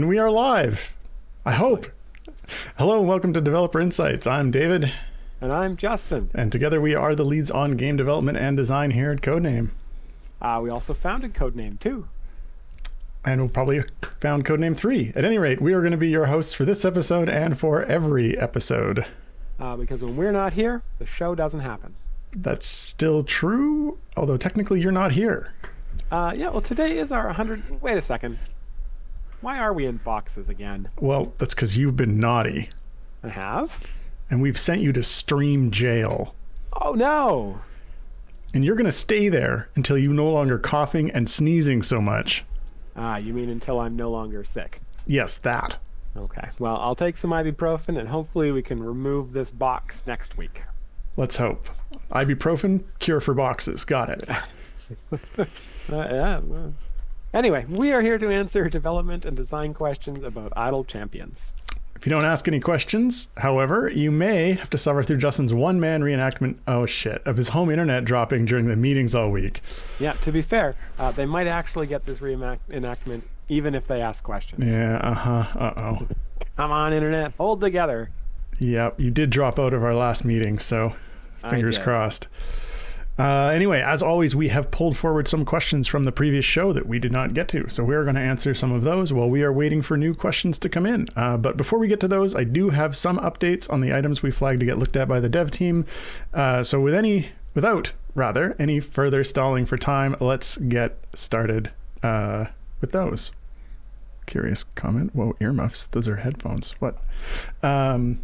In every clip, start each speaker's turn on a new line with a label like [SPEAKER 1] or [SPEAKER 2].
[SPEAKER 1] And we are live. I hope. Hello and welcome to Developer Insights. I'm David.
[SPEAKER 2] And I'm Justin.
[SPEAKER 1] And together we are the leads on game development and design here at Codename.
[SPEAKER 2] We also founded Codename too.
[SPEAKER 1] And we'll probably found Codename 3. At any rate, we are going to be your hosts for this episode and for every episode.
[SPEAKER 2] Because when we're not here, the show doesn't happen.
[SPEAKER 1] That's still true, although technically you're not here.
[SPEAKER 2] Yeah, well, today is our 100... Wait a second. Why are we in boxes again?
[SPEAKER 1] Well, that's because you've been naughty.
[SPEAKER 2] I have?
[SPEAKER 1] And we've sent you to stream jail.
[SPEAKER 2] Oh, no!
[SPEAKER 1] And you're going to stay there until you're no longer coughing and sneezing so much.
[SPEAKER 2] You mean until I'm no longer sick?
[SPEAKER 1] Yes, that.
[SPEAKER 2] Okay. Well, I'll take some ibuprofen, and hopefully we can remove this box next week.
[SPEAKER 1] Let's hope. Ibuprofen, cure for boxes. Got it.
[SPEAKER 2] Yeah. Well. Anyway, we are here to answer development and design questions about Idle Champions.
[SPEAKER 1] If you don't ask any questions, however, you may have to suffer through Justin's one-man reenactment, of his home internet dropping during the meetings all week.
[SPEAKER 2] Yeah, to be fair, they might actually get this reenactment even if they ask questions.
[SPEAKER 1] Yeah, uh-oh.
[SPEAKER 2] Come on, internet, hold together.
[SPEAKER 1] Yep, you did drop out of our last meeting, so fingers crossed. Anyway, as always, we have pulled forward some questions from the previous show that we did not get to. So we're going to answer some of those while we are waiting for new questions to come in. But before we get to those, I do have some updates on the items we flagged to get looked at by the dev team. So without any further stalling for time, let's get started with those. Curious comment. Whoa, earmuffs. Those are headphones. What? Right.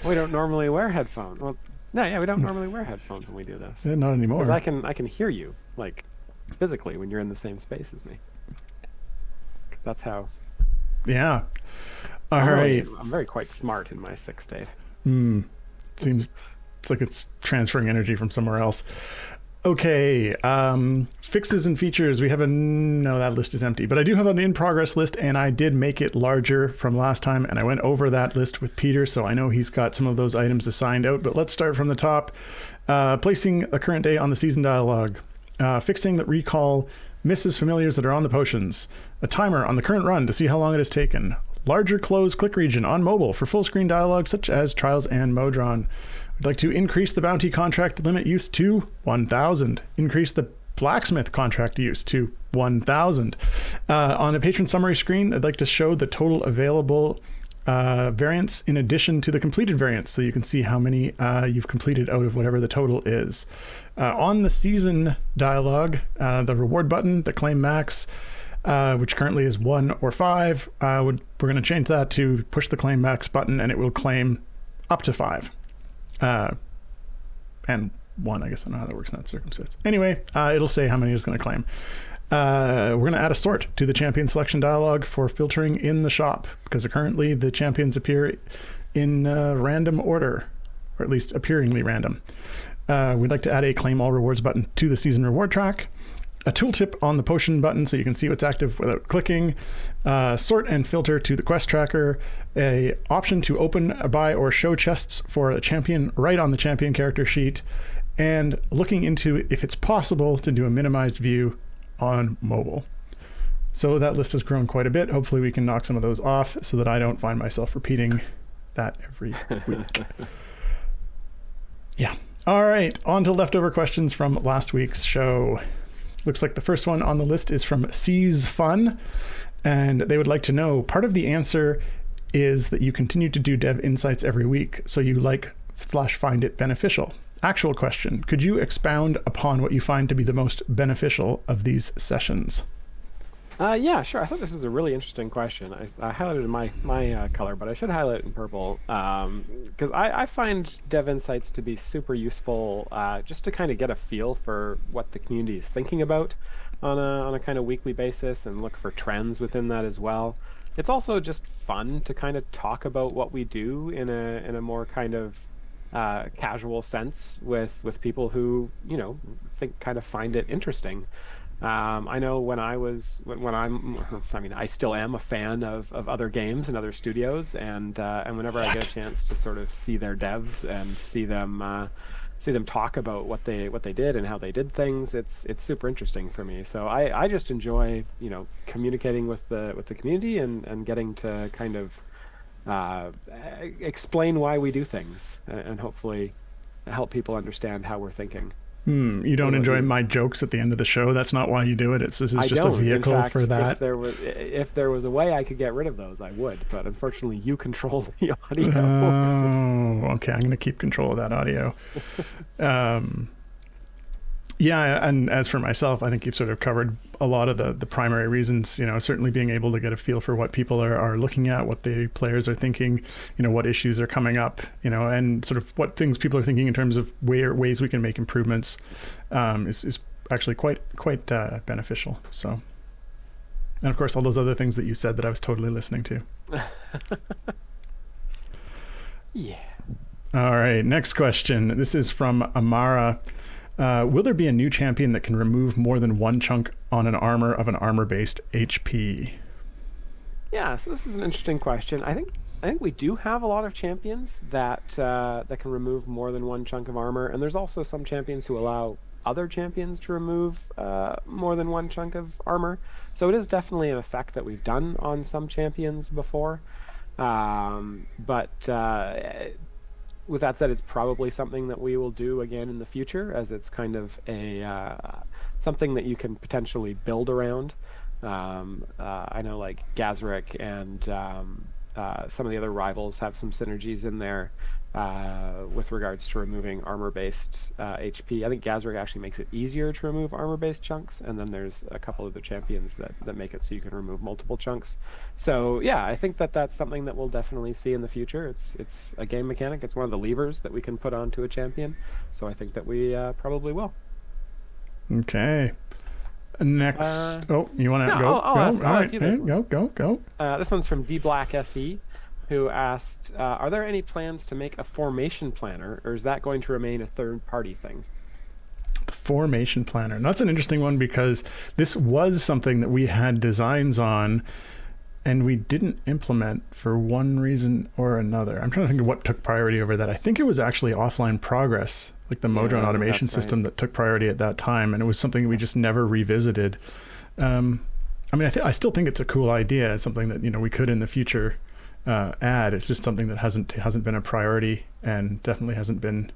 [SPEAKER 2] We don't normally wear headphones. Well, no, yeah, we don't normally wear headphones when we do this.
[SPEAKER 1] Yeah, not anymore.
[SPEAKER 2] Because I can hear you, like, physically when you're in the same space as me. Because that's how...
[SPEAKER 1] Yeah. All right.
[SPEAKER 2] I'm very quite smart in my sick state.
[SPEAKER 1] Seems it's like it's transferring energy from somewhere else. Okay, fixes and features. We have no, that list is empty, but I do have an in-progress list, and I did make it larger from last time, and I went over that list with Peter, so I know he's got some of those items assigned out, but let's start from the top. Placing a current day on the season dialogue. Fixing that recall misses familiars that are on the potions. A timer on the current run to see how long it has taken. Larger close click region on mobile for full screen dialogue such as Trials and Modron. We'd like to increase the bounty contract limit use to 1,000. Increase the blacksmith contract use to 1,000. On the patron summary screen, I'd like to show the total available variants in addition to the completed variants, so you can see how many you've completed out of whatever the total is. On the season dialogue, the reward button, the claim max, which currently is 1 or 5, we're going to change that to push the claim max button, and it will claim up to 5. And 1, I guess I don't know how that works in that circumstance. Anyway, it'll say how many it's going to claim. We're going to add a sort to the champion selection dialog for filtering in the shop, because currently the champions appear in random order, or at least appearingly random. We'd like to add a claim all rewards button to the season reward track. A tooltip on the potion button so you can see what's active without clicking. Sort and filter to the quest tracker. A option to open, buy, or show chests for a champion right on the champion character sheet. And looking into if it's possible to do a minimized view on mobile. So that list has grown quite a bit. Hopefully we can knock some of those off so that I don't find myself repeating that every week. Yeah. All right. On to leftover questions from last week's show. Looks like the first one on the list is from C's Fun, and they would like to know, part of the answer is that you continue to do dev insights every week, so you like/find it beneficial. Actual question, could you expound upon what you find to be the most beneficial of these sessions?
[SPEAKER 2] Yeah, sure. I thought this was a really interesting question. I highlighted my color, but I should highlight it in purple because I find dev insights to be super useful just to kind of get a feel for what the community is thinking about on a kind of weekly basis and look for trends within that as well. It's also just fun to kind of talk about what we do in a more kind of casual sense with people who, kind of find it interesting. I know when I'm, I mean, I still am a fan of other games and other studios, and whenever I get a
[SPEAKER 1] What?
[SPEAKER 2] chance to sort of see their devs and see them talk about what they did and how they did things, it's super interesting for me. So I just enjoy, communicating with the community and getting to kind of explain why we do things and hopefully help people understand how we're thinking.
[SPEAKER 1] You
[SPEAKER 2] What
[SPEAKER 1] don't
[SPEAKER 2] about
[SPEAKER 1] enjoy
[SPEAKER 2] you?
[SPEAKER 1] my jokes at the end of the show. That's not why you do it. This is
[SPEAKER 2] I
[SPEAKER 1] just a
[SPEAKER 2] don't. In
[SPEAKER 1] vehicle for
[SPEAKER 2] fact,
[SPEAKER 1] that.
[SPEAKER 2] if there was a way I could get rid of those, I would. But unfortunately, you control the audio.
[SPEAKER 1] Oh, okay. I'm going to keep control of that audio. Um, yeah, and as for myself, I think you've sort of covered a lot of the primary reasons. Certainly being able to get a feel for what people are looking at, what the players are thinking, what issues are coming up, and sort of what things people are thinking in terms of ways we can make improvements, is actually quite beneficial. So, and of course, all those other things that you said that I was totally listening to.
[SPEAKER 2] Yeah.
[SPEAKER 1] All right, next question. This is from Amara. Will there be a new champion that can remove more than one chunk on an armor of an armor-based HP?
[SPEAKER 2] Yeah, so this is an interesting question. I think we do have a lot of champions that can remove more than one chunk of armor, and there's also some champions who allow other champions to remove more than one chunk of armor. So it is definitely an effect that we've done on some champions before. But with that said, it's probably something that we will do again in the future, as it's kind of a something that you can potentially build around. I know like Gazric and some of the other rivals have some synergies in there with regards to removing armor-based HP. I think Gazric actually makes it easier to remove armor-based chunks, and then there's a couple of the champions that make it so you can remove multiple chunks. So yeah, I think that's something that we'll definitely see in the future. It's a game mechanic. It's one of the levers that we can put onto a champion. So I think that we probably will.
[SPEAKER 1] Okay. Next. You want to
[SPEAKER 2] No,
[SPEAKER 1] go?
[SPEAKER 2] I'll
[SPEAKER 1] Go.
[SPEAKER 2] ask,
[SPEAKER 1] All
[SPEAKER 2] I'll
[SPEAKER 1] right.
[SPEAKER 2] ask you this one.
[SPEAKER 1] Go.
[SPEAKER 2] This one's from D Black SE, who asked, "Are there any plans to make a formation planner, or is that going to remain a third-party thing?"
[SPEAKER 1] The formation planner. And that's an interesting one because this was something that we had designs on and we didn't implement for one reason or another. I'm trying to think of what took priority over that. I think it was actually offline progress, like the Modron automation system that took priority at that time. And it was something we just never revisited. I mean, I still think it's a cool idea. It's something that, we could in the future add. It's just something that hasn't been a priority and definitely hasn't been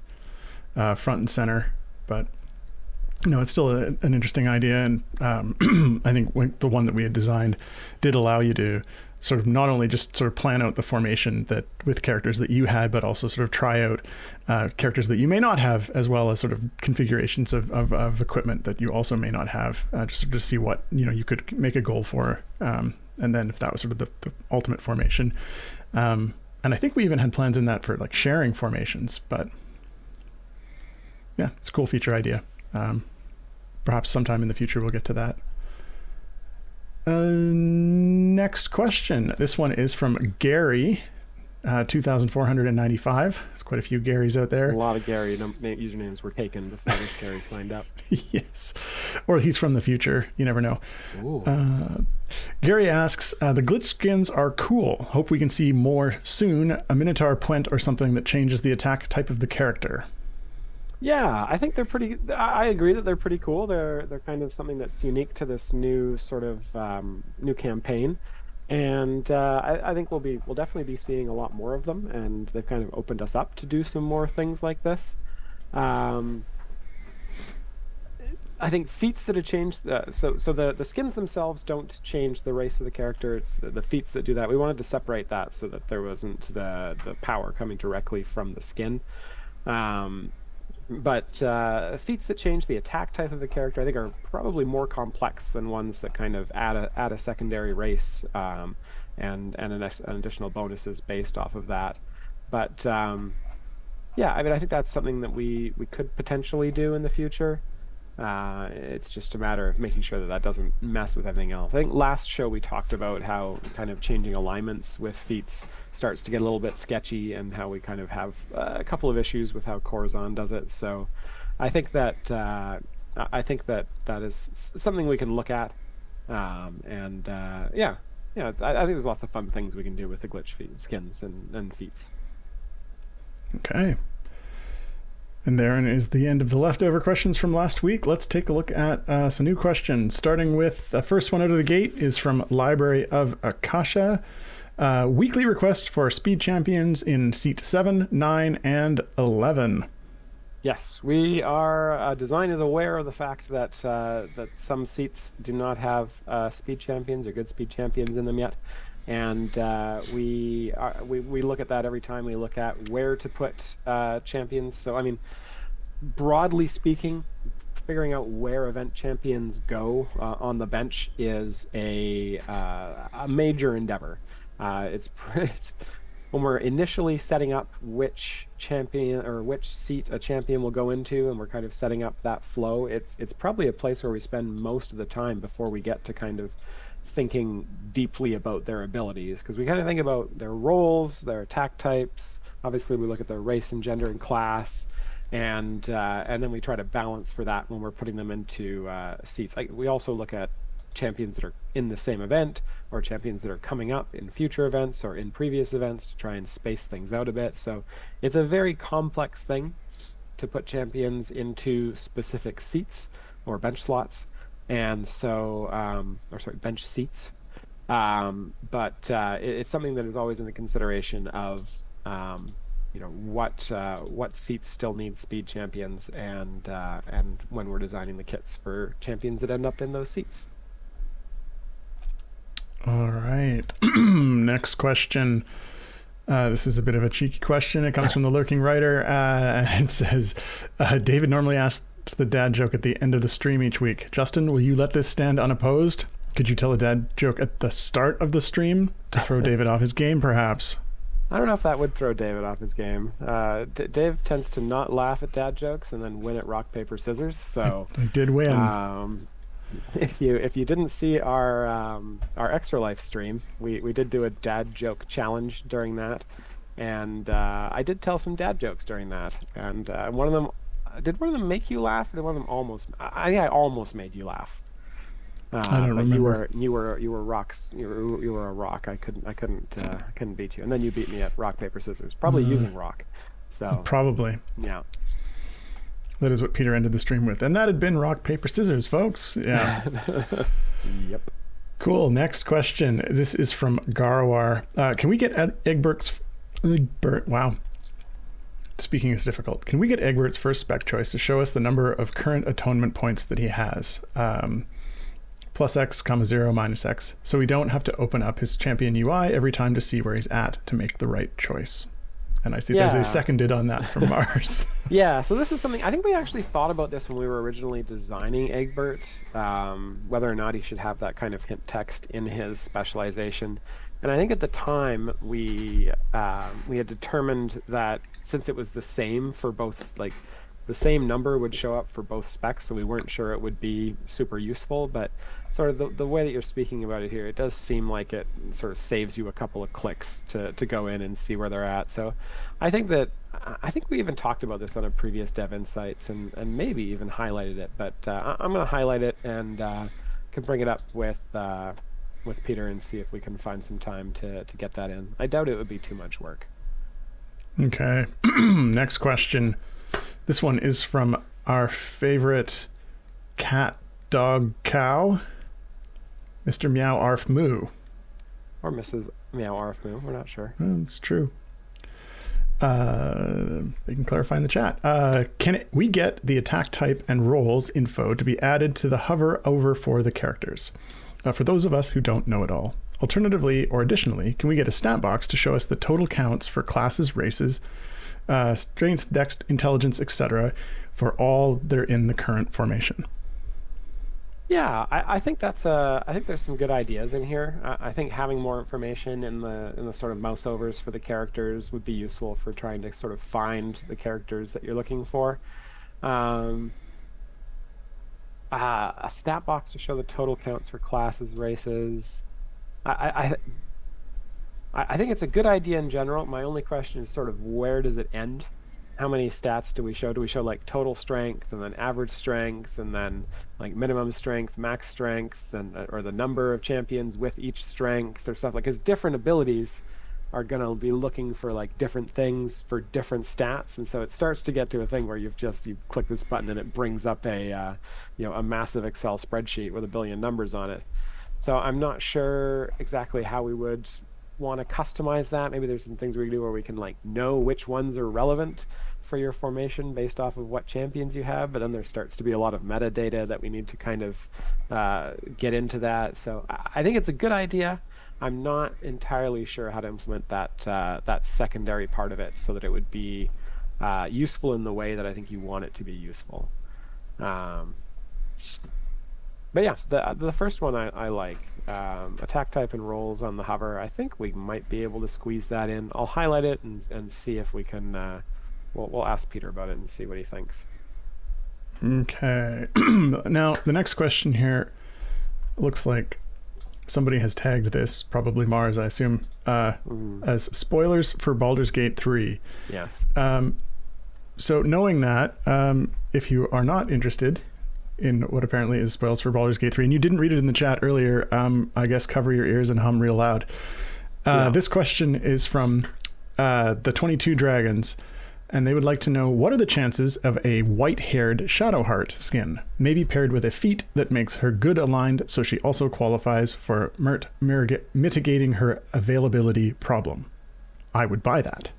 [SPEAKER 1] front and center. But it's still an interesting idea, and I think the one that we had designed did allow you to sort of not only just sort of plan out the formation that with characters that you had, but also sort of try out characters that you may not have, as well as sort of configurations of equipment that you also may not have, just to see what you could make a goal for, and then if that was sort of the ultimate formation. And I think we even had plans in that for like sharing formations, but yeah, it's a cool feature idea. Perhaps sometime in the future we'll get to that. Next question. This one is from Gary, 2,495. There's quite a few Garys out there.
[SPEAKER 2] A lot of Gary usernames were taken before this Gary signed up.
[SPEAKER 1] Yes. Or he's from the future. You never know. Gary asks, the glitch skins are cool. Hope we can see more soon. A Minotaur Puent or something that changes the attack type of the character.
[SPEAKER 2] Yeah, I think they're pretty. I agree that they're pretty cool. They're kind of something that's unique to this new sort of new campaign, and I think we'll definitely be seeing a lot more of them. And they've kind of opened us up to do some more things like this. I think feats that have changed. So the skins themselves don't change the race of the character. It's the feats that do that. We wanted to separate that so that there wasn't the power coming directly from the skin. But feats that change the attack type of the character, I think, are probably more complex than ones that kind of add a secondary race and an additional bonuses based off of that. But yeah, I mean, I think that's something that we could potentially do in the future. It's just a matter of making sure that doesn't mess with everything else. I think last show we talked about how kind of changing alignments with feats starts to get a little bit sketchy, and how we kind of have a couple of issues with how Corazon does it. So I think that I think that that is something we can look at. And yeah, yeah, I think there's lots of fun things we can do with the glitch skins and feats.
[SPEAKER 1] Okay. And therein is the end of the leftover questions from last week. Let's take a look at some new questions. Starting with the first one out of the gate is from Library of Akasha. Weekly request for speed champions in seat 7, 9, and 11.
[SPEAKER 2] Yes, we are. Design is aware of the fact that that some seats do not have speed champions or good speed champions in them yet, and we look at that every time we look at where to put champions. So I mean, broadly speaking, figuring out where event champions go on the bench is a major endeavor. It's when we're initially setting up which champion or which seat a champion will go into, and we're kind of setting up that flow. It's probably a place where we spend most of the time before we get to kind of thinking deeply about their abilities, because we kind of think about their roles, their attack types. Obviously, we look at their race and gender and class, and then we try to balance for that when we're putting them into seats. We also look at champions that are in the same event or champions that are coming up in future events or in previous events to try and space things out a bit. So it's a very complex thing to put champions into specific seats or bench slots. And so, or sorry, bench seats. But it's something that is always in the consideration of, what seats still need speed champions, and when we're designing the kits for champions that end up in those seats.
[SPEAKER 1] All right. Next question. This is a bit of a cheeky question. It comes from the Lurking Writer. It says, David normally asks the dad joke at the end of the stream each week. Justin, will you let this stand unopposed? Could you tell a dad joke at the start of the stream to throw David off his game, perhaps?
[SPEAKER 2] I don't know if that would throw David off his game. Dave tends to not laugh at dad jokes and then win at rock, paper, scissors. So
[SPEAKER 1] I did win.
[SPEAKER 2] If you didn't see our Extra Life stream, we did do a dad joke challenge during that, and I did tell some dad jokes during that. And one of them make you laugh? Or did one of them almost? I almost made you laugh.
[SPEAKER 1] I don't remember.
[SPEAKER 2] You were rocks. You were a rock. I couldn't beat you. And then you beat me at rock, paper, scissors. Probably using rock. So
[SPEAKER 1] probably.
[SPEAKER 2] Yeah.
[SPEAKER 1] That is what Peter ended the stream with. And that had been rock, paper, scissors, folks. Yeah.
[SPEAKER 2] Yep.
[SPEAKER 1] Cool. Next question. This is from Garwar. Can we get Egbert's... Wow. Speaking is difficult. Can we get Egbert's first spec choice to show us the number of current atonement points that he has? Plus X, comma 0, minus X. So we don't have to open up his champion UI every time to see where he's at to make the right choice. And I see there's a seconded on that from Mars.
[SPEAKER 2] Yeah, so this is something, I think we actually thought about this when we were originally designing Egbert, whether or not he should have that kind of hint text in his specialization. And I think at the time we had determined that since it was the same for both, like the same number would show up for both specs, so we weren't sure it would be super useful. But sort of the way that you're speaking about it here, it does seem like it sort of saves you a couple of clicks to go in and see where they're at. So I think we even talked about this on a previous Dev Insights and maybe even highlighted it. But I'm going to highlight it and can bring it up with Peter and see if we can find some time to get that in. I doubt it would be too much work.
[SPEAKER 1] Okay. Next question. This one is from our favorite cat, dog, cow, Mr. Meow Arf Moo.
[SPEAKER 2] Or Mrs. Meow Arf Moo, we're not sure.
[SPEAKER 1] It's true. They can clarify in the chat. Can we get the attack type and roles info to be added to the hover over for the characters? For those of us who don't know it all. Alternatively, or additionally, can we get a stat box to show us the total counts for classes, races, strength, dex, intelligence, etc., for all they're in the current formation?
[SPEAKER 2] Yeah, I think I think there's some good ideas in here. I think having more information in the sort of mouse overs for the characters would be useful for trying to sort of find the characters that you're looking for. A stat box to show the total counts for classes, races. I think it's a good idea in general. My only question is sort of where does it end? how many stats do we show? Do we show like total strength and then average strength and then like minimum strength, max strength, and or the number of champions with each strength or stuff like? Because different abilities are going to be looking for like different things for different stats, and so it starts to get to a thing where you click this button and it brings up a massive Excel spreadsheet with a billion numbers on it. So I'm not sure exactly how we would want to customize that. Maybe there's some things we can do where we can like know which ones are relevant for your formation based off of what champions you have, but then there starts to be a lot of metadata that we need to kind of get into that. So I think it's a good idea. I'm not entirely sure how to implement that secondary part of it so that it would be useful in the way that I think you want it to be useful. But yeah, the first one I like. Attack type and rolls on the hover. I think we might be able to squeeze that in. I'll highlight it and see if we can. We'll ask Peter about it and see what he thinks.
[SPEAKER 1] Okay. Now, the next question here looks like somebody has tagged this, probably Mars, I assume, as spoilers for Baldur's Gate 3.
[SPEAKER 2] Yes.
[SPEAKER 1] So knowing that, if you are not interested in what apparently is spoilers for Baldur's Gate 3, and you didn't read it in the chat earlier, I guess cover your ears and hum real loud. This question is from the 22 Dragons, and they would like to know, what are the chances of a white-haired Shadowheart skin, maybe paired with a feat that makes her good aligned so she also qualifies for mitigating her availability problem? I would buy that.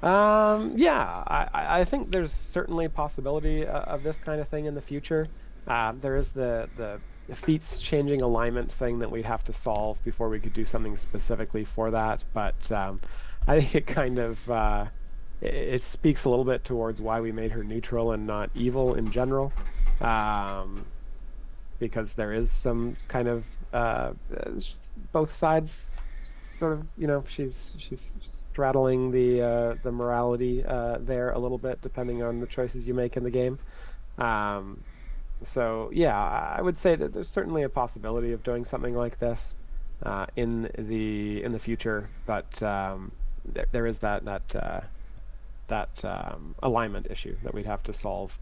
[SPEAKER 2] Yeah, I think there's certainly a possibility of this kind of thing in the future. There is the feats changing alignment thing that we'd have to solve before we could do something specifically for that. But I think it kind of it speaks a little bit towards why we made her neutral and not evil in general, because there is some kind of both sides. Sort of, she's straddling the morality there a little bit, depending on the choices you make in the game. So yeah, I would say that there's certainly a possibility of doing something like this in the future, but there is that alignment issue that we'd have to solve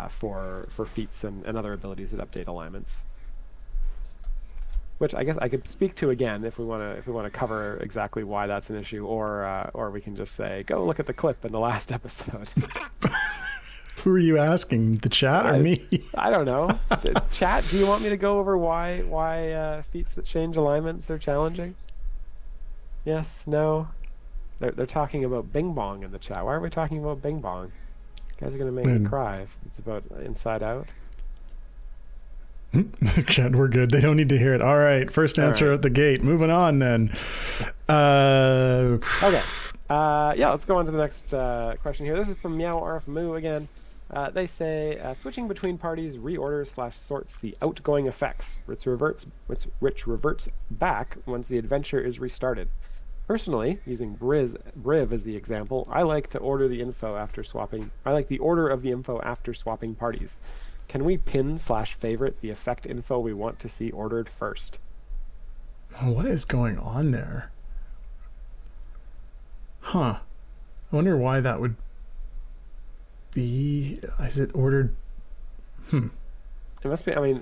[SPEAKER 2] for feats and other abilities that update alignments. Which I guess I could speak to again if we want to cover exactly why that's an issue, or we can just say, go look at the clip in the last episode.
[SPEAKER 1] Who are you asking, the chat or me?
[SPEAKER 2] I don't know. Chat, do you want me to go over why feats that change alignments are challenging? Yes, no. They're talking about Bing Bong in the chat. Why are we talking about Bing Bong? You guys are gonna make me cry if it's about Inside Out.
[SPEAKER 1] Chat, we're good. They don't need to hear it. All right, first answer at the gate. Moving on then.
[SPEAKER 2] Okay. Yeah, let's go on to the next question here. This is from Meow RF Moo again. They say switching between parties reorders/sorts the outgoing effects, which reverts back once the adventure is restarted. Personally, using Briv as the example, I like the order of the info after swapping parties. Can we pin/favorite the effect info we want to see ordered first?
[SPEAKER 1] What is going on there? Huh. I wonder why that would be. Is it ordered?
[SPEAKER 2] It must be. I mean,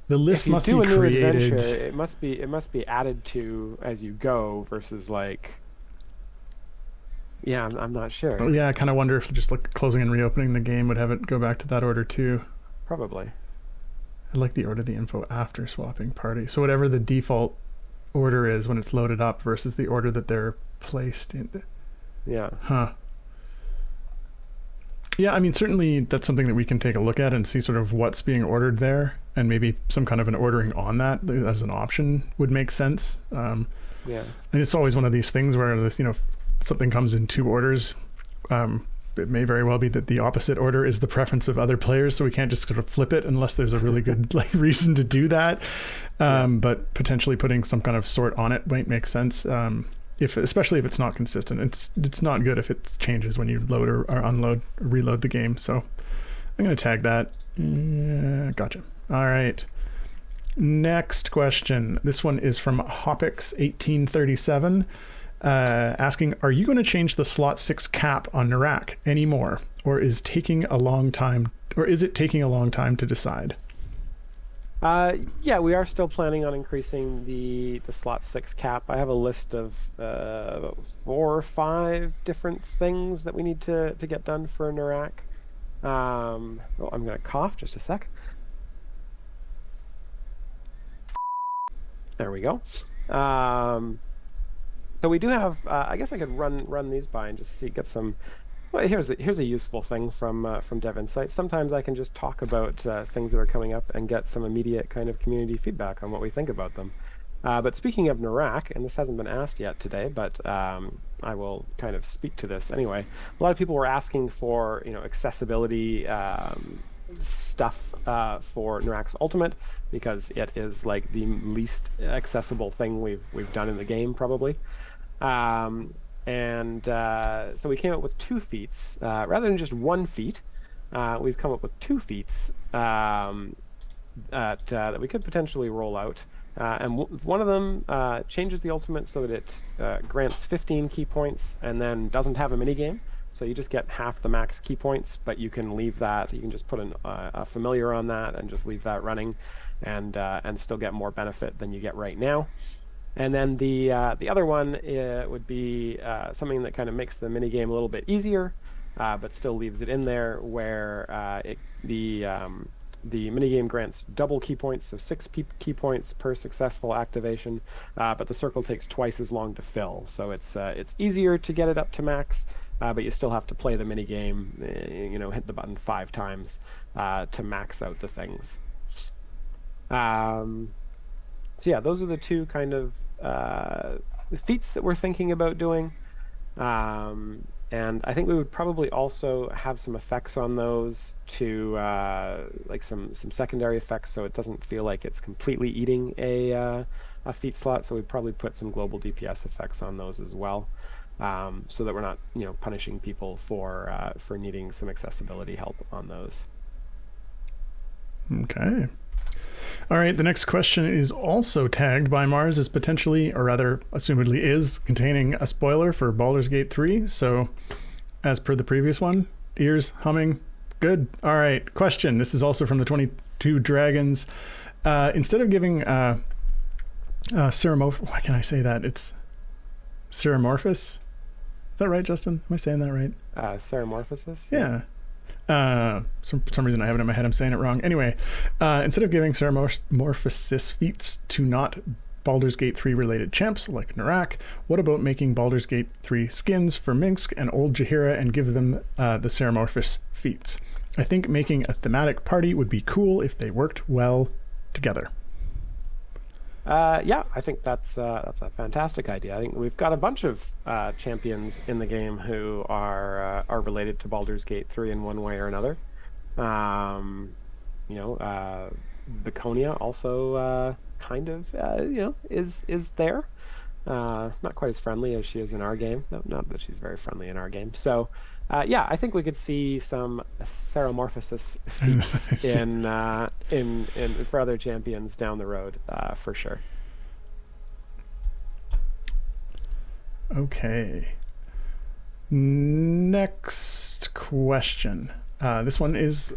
[SPEAKER 1] the list must be created.
[SPEAKER 2] New adventure, it must be added to as you go versus like. Yeah, I'm not sure.
[SPEAKER 1] Oh, yeah, I kind of wonder if just like closing and reopening the game would have it go back to that order too.
[SPEAKER 2] Probably.
[SPEAKER 1] I like the order of the info after swapping party. So whatever the default order is when it's loaded up versus the order that they're placed in.
[SPEAKER 2] Yeah.
[SPEAKER 1] Huh. Yeah, I mean, certainly that's something that we can take a look at and see sort of what's being ordered there, and maybe some kind of an ordering on that as an option would make sense.
[SPEAKER 2] Yeah.
[SPEAKER 1] And it's always one of these things where something comes in two orders. It may very well be that the opposite order is the preference of other players, so we can't just sort of flip it unless there's a really good reason to do that. But potentially putting some kind of sort on it might make sense, especially if it's not consistent. It's not good if it changes when you load or unload or reload the game. So I'm going to tag that. Gotcha. All right. Next question. This one is from Hopix1837. asking, are you going to change the slot 6 cap on Narak anymore, or is it taking a long time to decide?
[SPEAKER 2] Yeah, we are still planning on increasing the slot 6 cap. I have a list of 4 or 5 different things that we need to get done for Narak. Oh, I'm gonna cough just a sec. There we go. So we do have. I guess I could run these by and just get some. Well, here's a useful thing from Dev Insights. Sometimes I can just talk about things that are coming up and get some immediate kind of community feedback on what we think about them. But speaking of Narak, and this hasn't been asked yet today, but I will kind of speak to this anyway. A lot of people were asking for accessibility stuff for Narak's Ultimate, because it is like the least accessible thing we've done in the game probably. So we came up with 2 feats rather than just 1 feat. We've come up with 2 feats that we could potentially roll out. And one of them changes the ultimate so that it grants 15 key points and then doesn't have a minigame. So you just get half the max key points, but you can leave that. You can just put a familiar on that and just leave that running, and still get more benefit than you get right now. And then the other one would be something that kind of makes the minigame a little bit easier, but still leaves it in there, where the minigame grants double key points, so 6 key points per successful activation, but the circle takes twice as long to fill. So it's easier to get it up to max, but you still have to play the minigame, hit the button 5 times to max out the things. So yeah, those are the 2 kind of feats that we're thinking about doing. And I think we would probably also have some effects on those to like some secondary effects, so it doesn't feel like it's completely eating a feat slot. So we'd probably put some global DPS effects on those as well, so that we're not punishing people for needing some accessibility help on those.
[SPEAKER 1] Okay. All right, the next question is also tagged by Mars as potentially, or rather, assumedly is, containing a spoiler for Baldur's Gate 3. So, as per the previous one, ears humming, good. All right, question. This is also from the 22 Dragons. Instead of giving why can I say that? It's Ceramorphous? Is that right, Justin? Am I saying that right?
[SPEAKER 2] Ceramorphosis?
[SPEAKER 1] Yeah. For some reason I have it in my head, I'm saying it wrong. Anyway, instead of giving Ceramorphosis feats to not Baldur's Gate 3 related champs like Narak, what about making Baldur's Gate 3 skins for Minsk and Old Jaheira and give them the Ceramorphous feats? I think making a thematic party would be cool if they worked well together.
[SPEAKER 2] Yeah, I think that's a fantastic idea. I think we've got a bunch of champions in the game who are related to Baldur's Gate 3 in one way or another. Viconia also kind of is there. Not quite as friendly as she is in our game. No, not that she's very friendly in our game. So yeah, I think we could see some Ceramorphosis feats in for other champions down the road, for sure.
[SPEAKER 1] Okay. Next question. This one is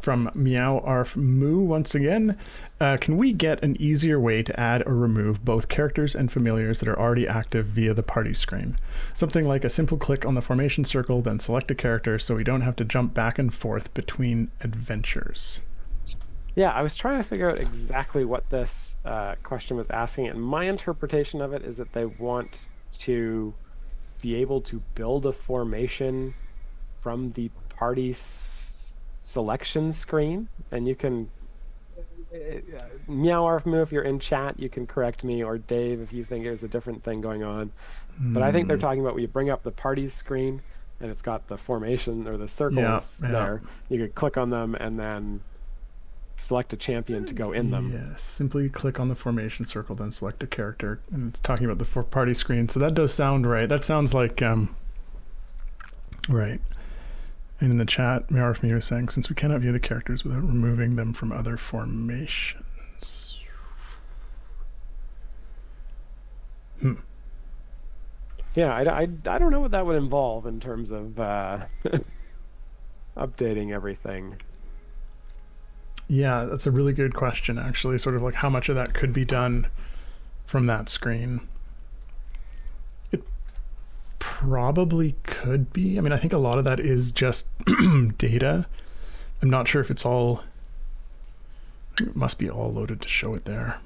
[SPEAKER 1] from Meow Arf Moo once again. Can we get an easier way to add or remove both characters and familiars that are already active via the party screen? Something like a simple click on the formation circle, then select a character so we don't have to jump back and forth between adventures.
[SPEAKER 2] Yeah, I was trying to figure out exactly what this question was asking, and my interpretation of it is that they want to be able to build a formation from the party selection screen, and you can Meow Arf Moo, if you're in chat, you can correct me, or Dave if you think there's a different thing going on. But I think they're talking about when you bring up the parties screen and it's got the formation or the circles there. You could click on them and then select a champion to go in them.
[SPEAKER 1] Yes, simply click on the formation circle, then select a character. And it's talking about the party screen. So that does sound right. That sounds like right. And in the chat, Meow is saying, since we cannot view the characters without removing them from other formations.
[SPEAKER 2] Yeah, I don't know what that would involve in terms of updating everything.
[SPEAKER 1] Yeah, that's a really good question, actually. Sort of like how much of that could be done from that screen. It probably could be. I mean, I think a lot of that is just data. I'm not sure if it's all. It must be all loaded to show it there.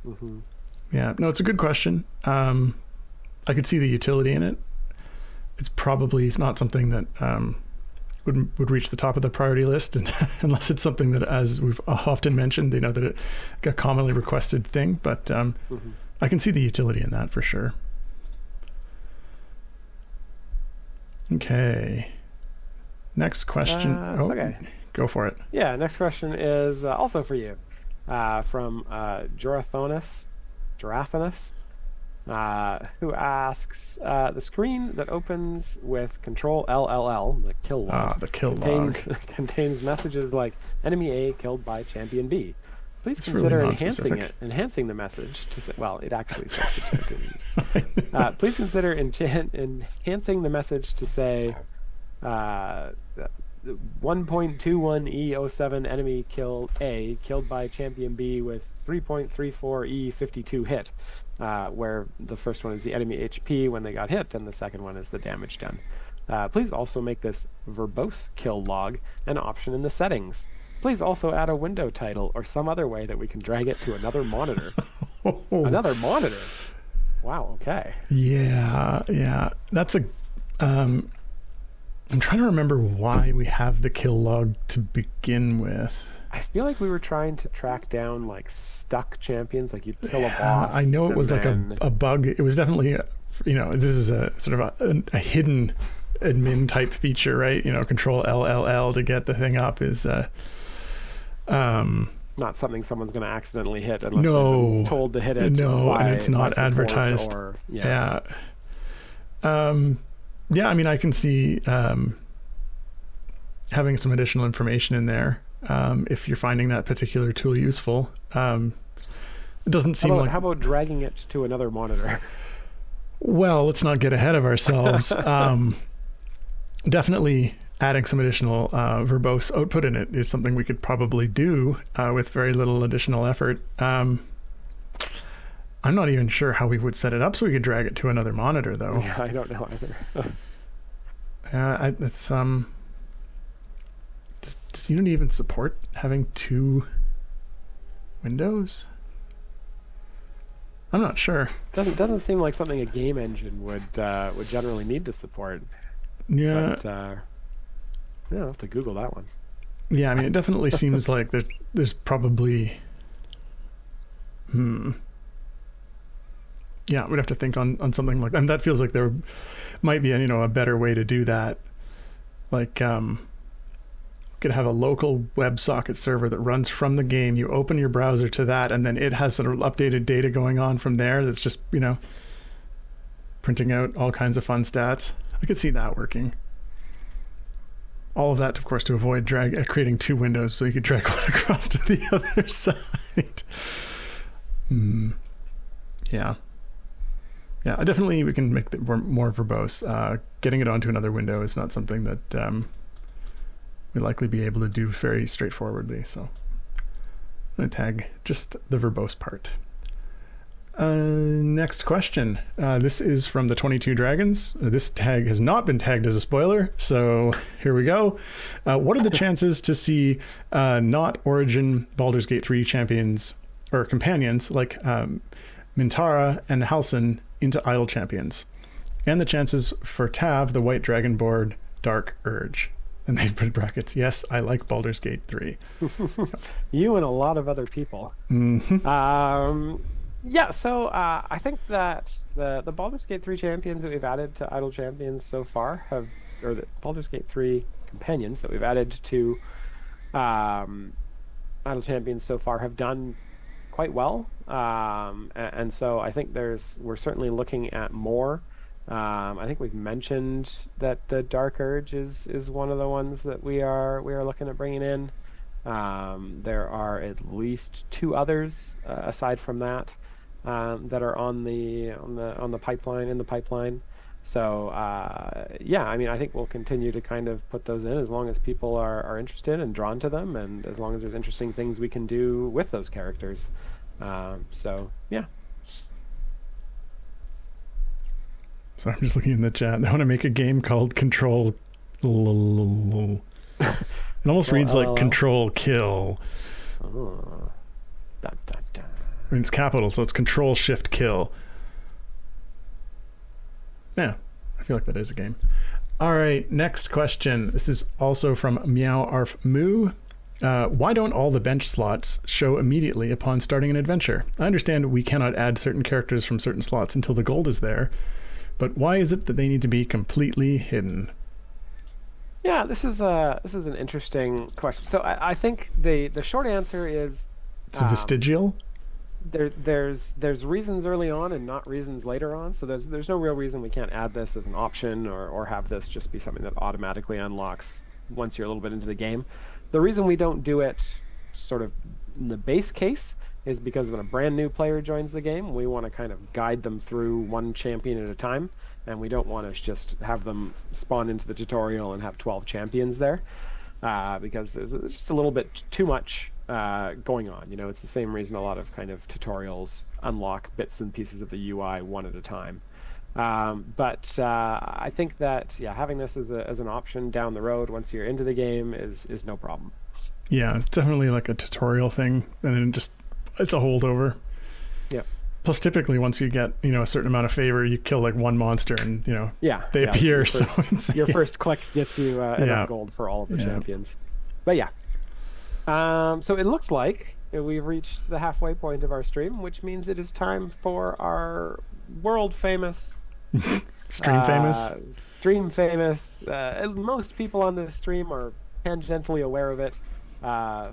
[SPEAKER 2] Hmm.
[SPEAKER 1] Yeah, no, it's a good question. I could see the utility in it. It's probably not something that would reach the top of the priority list, and unless it's something that, as we've often mentioned, they know that it's a commonly requested thing. But
[SPEAKER 2] Hmm.
[SPEAKER 1] I can see the utility in that for sure. Okay. Next question.
[SPEAKER 2] Okay.
[SPEAKER 1] Go for it.
[SPEAKER 2] Yeah, next question is also for you, from Jorathanus, who asks, the screen that opens with Control LLL, the kill log,
[SPEAKER 1] The kill
[SPEAKER 2] contains
[SPEAKER 1] log.
[SPEAKER 2] contains messages like enemy A killed by champion B. Please
[SPEAKER 1] It's really
[SPEAKER 2] consider
[SPEAKER 1] non-specific.
[SPEAKER 2] enhancing the message to say, well, it actually says the champion. Please consider enhancing the message to say, uh, 1.21E07 enemy kill A killed by champion B with 3.34E52 hit, where the first one is the enemy HP when they got hit, and the second one is the damage done. Please also make this verbose kill log an option in the settings. Please also add a window title or some other way that we can drag it to another monitor. Another monitor? Wow, okay.
[SPEAKER 1] Yeah. That's a. I'm trying to remember why we have the kill log to begin with.
[SPEAKER 2] I feel like we were trying to track down like stuck champions, like you'd kill a boss.
[SPEAKER 1] I know it was like
[SPEAKER 2] then...
[SPEAKER 1] a bug. It was definitely, this is a sort of a hidden admin type feature, right? Control LLL to get the thing up is.
[SPEAKER 2] Not something someone's going to accidentally hit unless they've been told to hit it.
[SPEAKER 1] No, and it's not advertised.
[SPEAKER 2] Yeah.
[SPEAKER 1] Yeah, I mean, I can see having some additional information in there if you're finding that particular tool useful. It doesn't seem like...
[SPEAKER 2] How about dragging it to another monitor?
[SPEAKER 1] Well, let's not get ahead of ourselves. Definitely adding some additional verbose output in it is something we could probably do with very little additional effort. I'm not even sure how we would set it up so we could drag it to another monitor, though.
[SPEAKER 2] Yeah, I don't know either.
[SPEAKER 1] It's does Unity even support having two windows? I'm not sure.
[SPEAKER 2] Doesn't seem like something a game engine would generally need to support.
[SPEAKER 1] Yeah.
[SPEAKER 2] But, yeah, I'll have to Google that one.
[SPEAKER 1] Yeah, I mean, it definitely seems like there's probably. Yeah, we'd have to think on something like that. And that feels like there might be a better way to do that. Like could have a local WebSocket server that runs from the game. You open your browser to that, and then it has sort of updated data going on from there. That's just printing out all kinds of fun stats. I could see that working. All of that, of course, to avoid creating two windows so you could drag one across to the other side. Yeah. Yeah, we can make it more verbose. Getting it onto another window is not something that we'd likely be able to do very straightforwardly. So I'm going to tag just the verbose part. Next question. This is from the 22 Dragons. This tag has not been tagged as a spoiler, so here we go. What are the chances to see not Origin Baldur's Gate 3 champions or companions like Mintara and Halcyon into idle champions, and the chances for Tav, the White Dragonborn Dark Urge? And they put brackets, yes, I like Baldur's Gate 3.
[SPEAKER 2] You and a lot of other people.
[SPEAKER 1] Mm-hmm.
[SPEAKER 2] Yeah, so I think that the Baldur's Gate 3 champions that we've added to idle champions so far or the Baldur's Gate 3 companions that we've added to idle champions so far have done quite well. And so I think we're certainly looking at more. I think we've mentioned that the Dark Urge is one of the ones that we are looking at bringing in. There are at least two others aside from that that are on the pipeline. So yeah, I mean, I think we'll continue to kind of put those in as long as people are interested and drawn to them, and as long as there's interesting things we can do with those characters. So yeah.
[SPEAKER 1] So I'm just looking in the chat. They want to make a game called Control. It almost reads like Control Kill.
[SPEAKER 2] Oh. Dun, dun, dun.
[SPEAKER 1] I mean, it's capital, so it's Control Shift Kill. Yeah, I feel like that is a game. All right, next question. This is also from Meow Arf Moo. Why don't all the bench slots show immediately upon starting an adventure? I understand we cannot add certain characters from certain slots until the gold is there, but why is it that they need to be completely hidden?
[SPEAKER 2] Yeah, this is an interesting question. So I think the short answer is
[SPEAKER 1] It's a vestigial.
[SPEAKER 2] There's reasons early on and not reasons later on. So there's no real reason we can't add this as an option or have this just be something that automatically unlocks once you're a little bit into the game. The reason we don't do it sort of in the base case is because when a brand new player joins the game, we want to kind of guide them through one champion at a time, and we don't want to just have them spawn into the tutorial and have 12 champions there, because there's just a little bit too much going on. You know, it's the same reason a lot of kind of tutorials unlock bits and pieces of the UI one at a time. But I think that, yeah, having this as an option down the road once you're into the game is no problem.
[SPEAKER 1] Yeah, it's definitely like a tutorial thing, and then it's a holdover.
[SPEAKER 2] Yeah.
[SPEAKER 1] Plus, typically, once you get a certain amount of favor, you kill like one monster, and they appear.
[SPEAKER 2] Your first click gets you enough gold for all of the champions. But yeah. So it looks like we've reached the halfway point of our stream, which means it is time for our world famous
[SPEAKER 1] stream famous.
[SPEAKER 2] Most people on this stream are tangentially aware of it.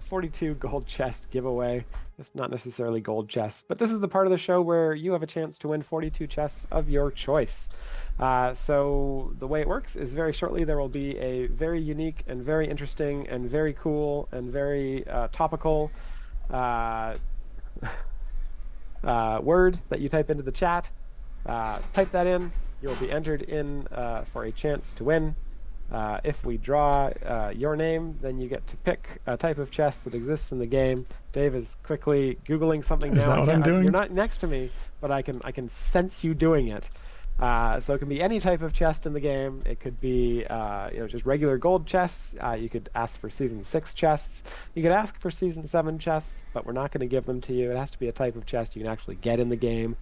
[SPEAKER 2] 42 gold chest giveaway. It's not necessarily gold chests, but this is the part of the show where you have a chance to win 42 chests of your choice. So the way it works is very shortly there will be a very unique and very interesting and very cool and very topical word that you type into the chat. Type that in. You'll be entered in for a chance to win. If we draw your name, then you get to pick a type of chest that exists in the game. Dave is quickly Googling something now.
[SPEAKER 1] Is that what I'm doing?
[SPEAKER 2] You're not next to me, but I can sense you doing it. So it can be any type of chest in the game. It could be just regular gold chests. You could ask for Season 6 chests. You could ask for Season 7 chests, but we're not going to give them to you. It has to be a type of chest you can actually get in the game.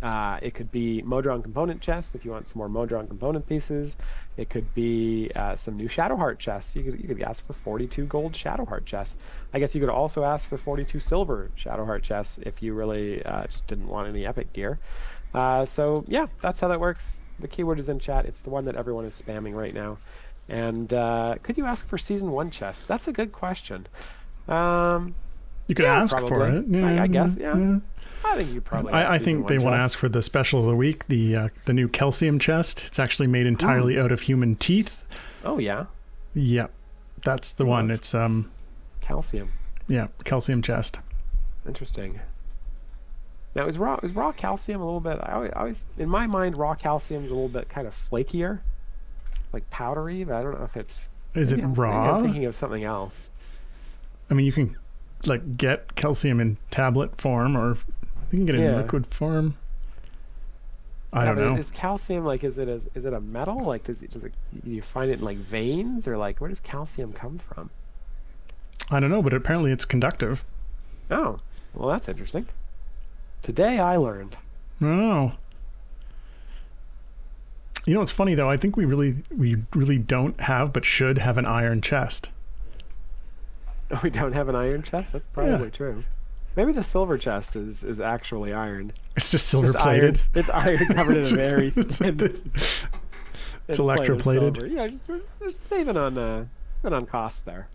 [SPEAKER 2] It could be Modron component chests if you want some more Modron component pieces. It could be some new Shadowheart chests. You could ask for 42 gold Shadowheart chests. I guess you could also ask for 42 silver Shadowheart chests if you really just didn't want any epic gear. So yeah, that's how that works. The keyword is in chat. It's the one that everyone is spamming right now. And could you ask for Season 1 chests? That's a good question.
[SPEAKER 1] You could ask
[SPEAKER 2] probably.
[SPEAKER 1] for it. Yeah,
[SPEAKER 2] I guess, yeah. I think you probably.
[SPEAKER 1] I think they want to ask for the special of the week, the new calcium chest. It's actually made entirely out of human teeth.
[SPEAKER 2] Oh yeah.
[SPEAKER 1] Yep, that's the one. It's
[SPEAKER 2] calcium.
[SPEAKER 1] Yeah, calcium chest.
[SPEAKER 2] Interesting. Now is raw calcium a little bit? I always in my mind raw calcium is a little bit kind of flakier. It's like powdery, but I don't know if it's.
[SPEAKER 1] Is it raw?
[SPEAKER 2] Maybe I'm thinking of something else.
[SPEAKER 1] I mean, you can get calcium in tablet form, or you can get it in liquid form. I don't know.
[SPEAKER 2] Is calcium is it a metal? Like do you find it in like veins, or like where does calcium come from?
[SPEAKER 1] I don't know, but apparently it's conductive.
[SPEAKER 2] Oh, well that's interesting. Today I learned.
[SPEAKER 1] I don't know. You know, it's funny though. I think we really don't have, but should have an iron chest.
[SPEAKER 2] We don't have an iron chest? That's probably true. Maybe the silver chest is actually iron.
[SPEAKER 1] It's just silver plated.
[SPEAKER 2] It's iron covered in a very
[SPEAKER 1] it's electroplated.
[SPEAKER 2] Yeah, just saving on costs there.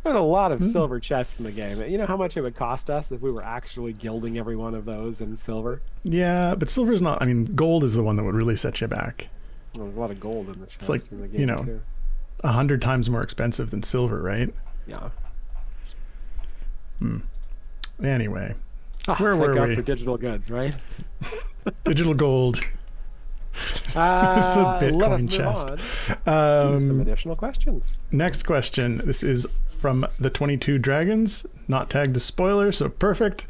[SPEAKER 2] There's a lot of silver chests in the game. You know how much it would cost us if we were actually gilding every one of those in silver?
[SPEAKER 1] Yeah, but silver is not. I mean, gold is the one that would really set you back.
[SPEAKER 2] Well, there's a lot of gold in the chest.
[SPEAKER 1] It's like,
[SPEAKER 2] in the game too.
[SPEAKER 1] 100 times more expensive than silver, right?
[SPEAKER 2] Yeah.
[SPEAKER 1] Anyway, where were
[SPEAKER 2] thank God
[SPEAKER 1] we?
[SPEAKER 2] for digital goods, right?
[SPEAKER 1] Digital gold. It's a
[SPEAKER 2] Let us
[SPEAKER 1] Bitcoin
[SPEAKER 2] move
[SPEAKER 1] chest.
[SPEAKER 2] on to some additional questions.
[SPEAKER 1] Next question. This is from the 22 Dragons, not tagged as spoiler, so perfect.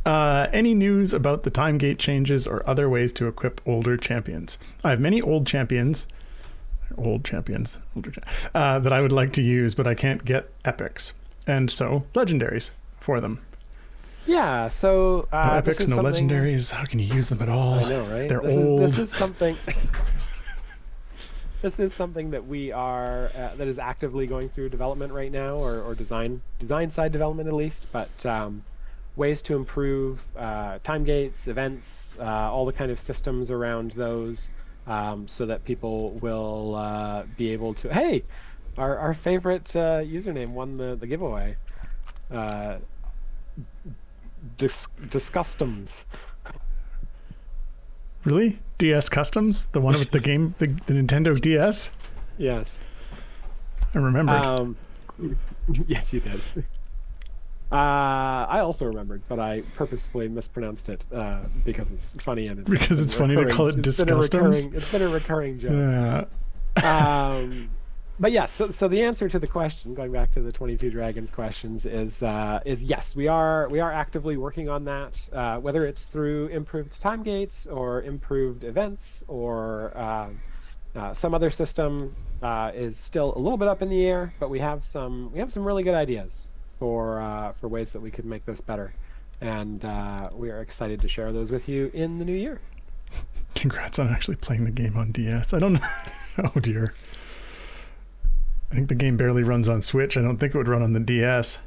[SPEAKER 1] Any news about the time gate changes or other ways to equip older champions? I have many old champions, that I would like to use, but I can't get epics, and so legendaries for them.
[SPEAKER 2] Yeah, so
[SPEAKER 1] No epics, no legendaries. How can you use them at all?
[SPEAKER 2] I know, right?
[SPEAKER 1] They're old.
[SPEAKER 2] This is something. This is something that we are that is actively going through development right now, or design side development at least. But ways to improve time gates, events, all the kind of systems around those, so that people will be able to. Hey, our favorite username won the giveaway. Discustoms.
[SPEAKER 1] Really? DS Customs? The one with the game, the Nintendo DS?
[SPEAKER 2] Yes.
[SPEAKER 1] I remembered.
[SPEAKER 2] Yes, you did. I also remembered, but I purposefully mispronounced it because it's funny and
[SPEAKER 1] it's funny to call it Discustoms.
[SPEAKER 2] It's been a recurring joke. Yeah. But yes, so the answer to the question, going back to the 22 Dragons questions, is yes, we are actively working on that. Whether it's through improved time gates or improved events or some other system is still a little bit up in the air. But we have some really good ideas for ways that we could make this better, and we are excited to share those with you in the new year.
[SPEAKER 1] Congrats on actually playing the game on DS. I don't know. Oh dear. I think the game barely runs on Switch. I don't think it would run on the DS.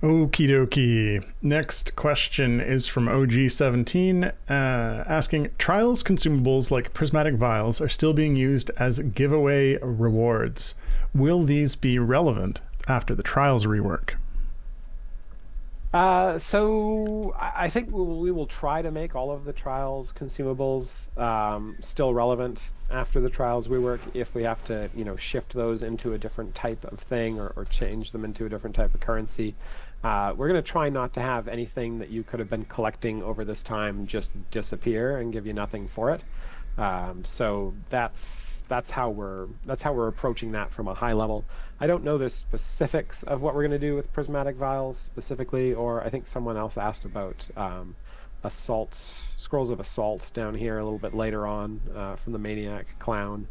[SPEAKER 1] Okie dokie. Next question is from OG17, asking, Trials consumables like prismatic vials are still being used as giveaway rewards. Will these be relevant after the Trials rework?
[SPEAKER 2] So I think we will try to make all of the Trials consumables still relevant after the Trials rework. If we have to, shift those into a different type of thing or change them into a different type of currency, we're going to try not to have anything that you could have been collecting over this time just disappear and give you nothing for it. So that's how we're approaching that from a high level. I don't know the specifics of what we're going to do with prismatic vials specifically, or I think someone else asked about scrolls of assault down here a little bit later on from the Maniac Clown.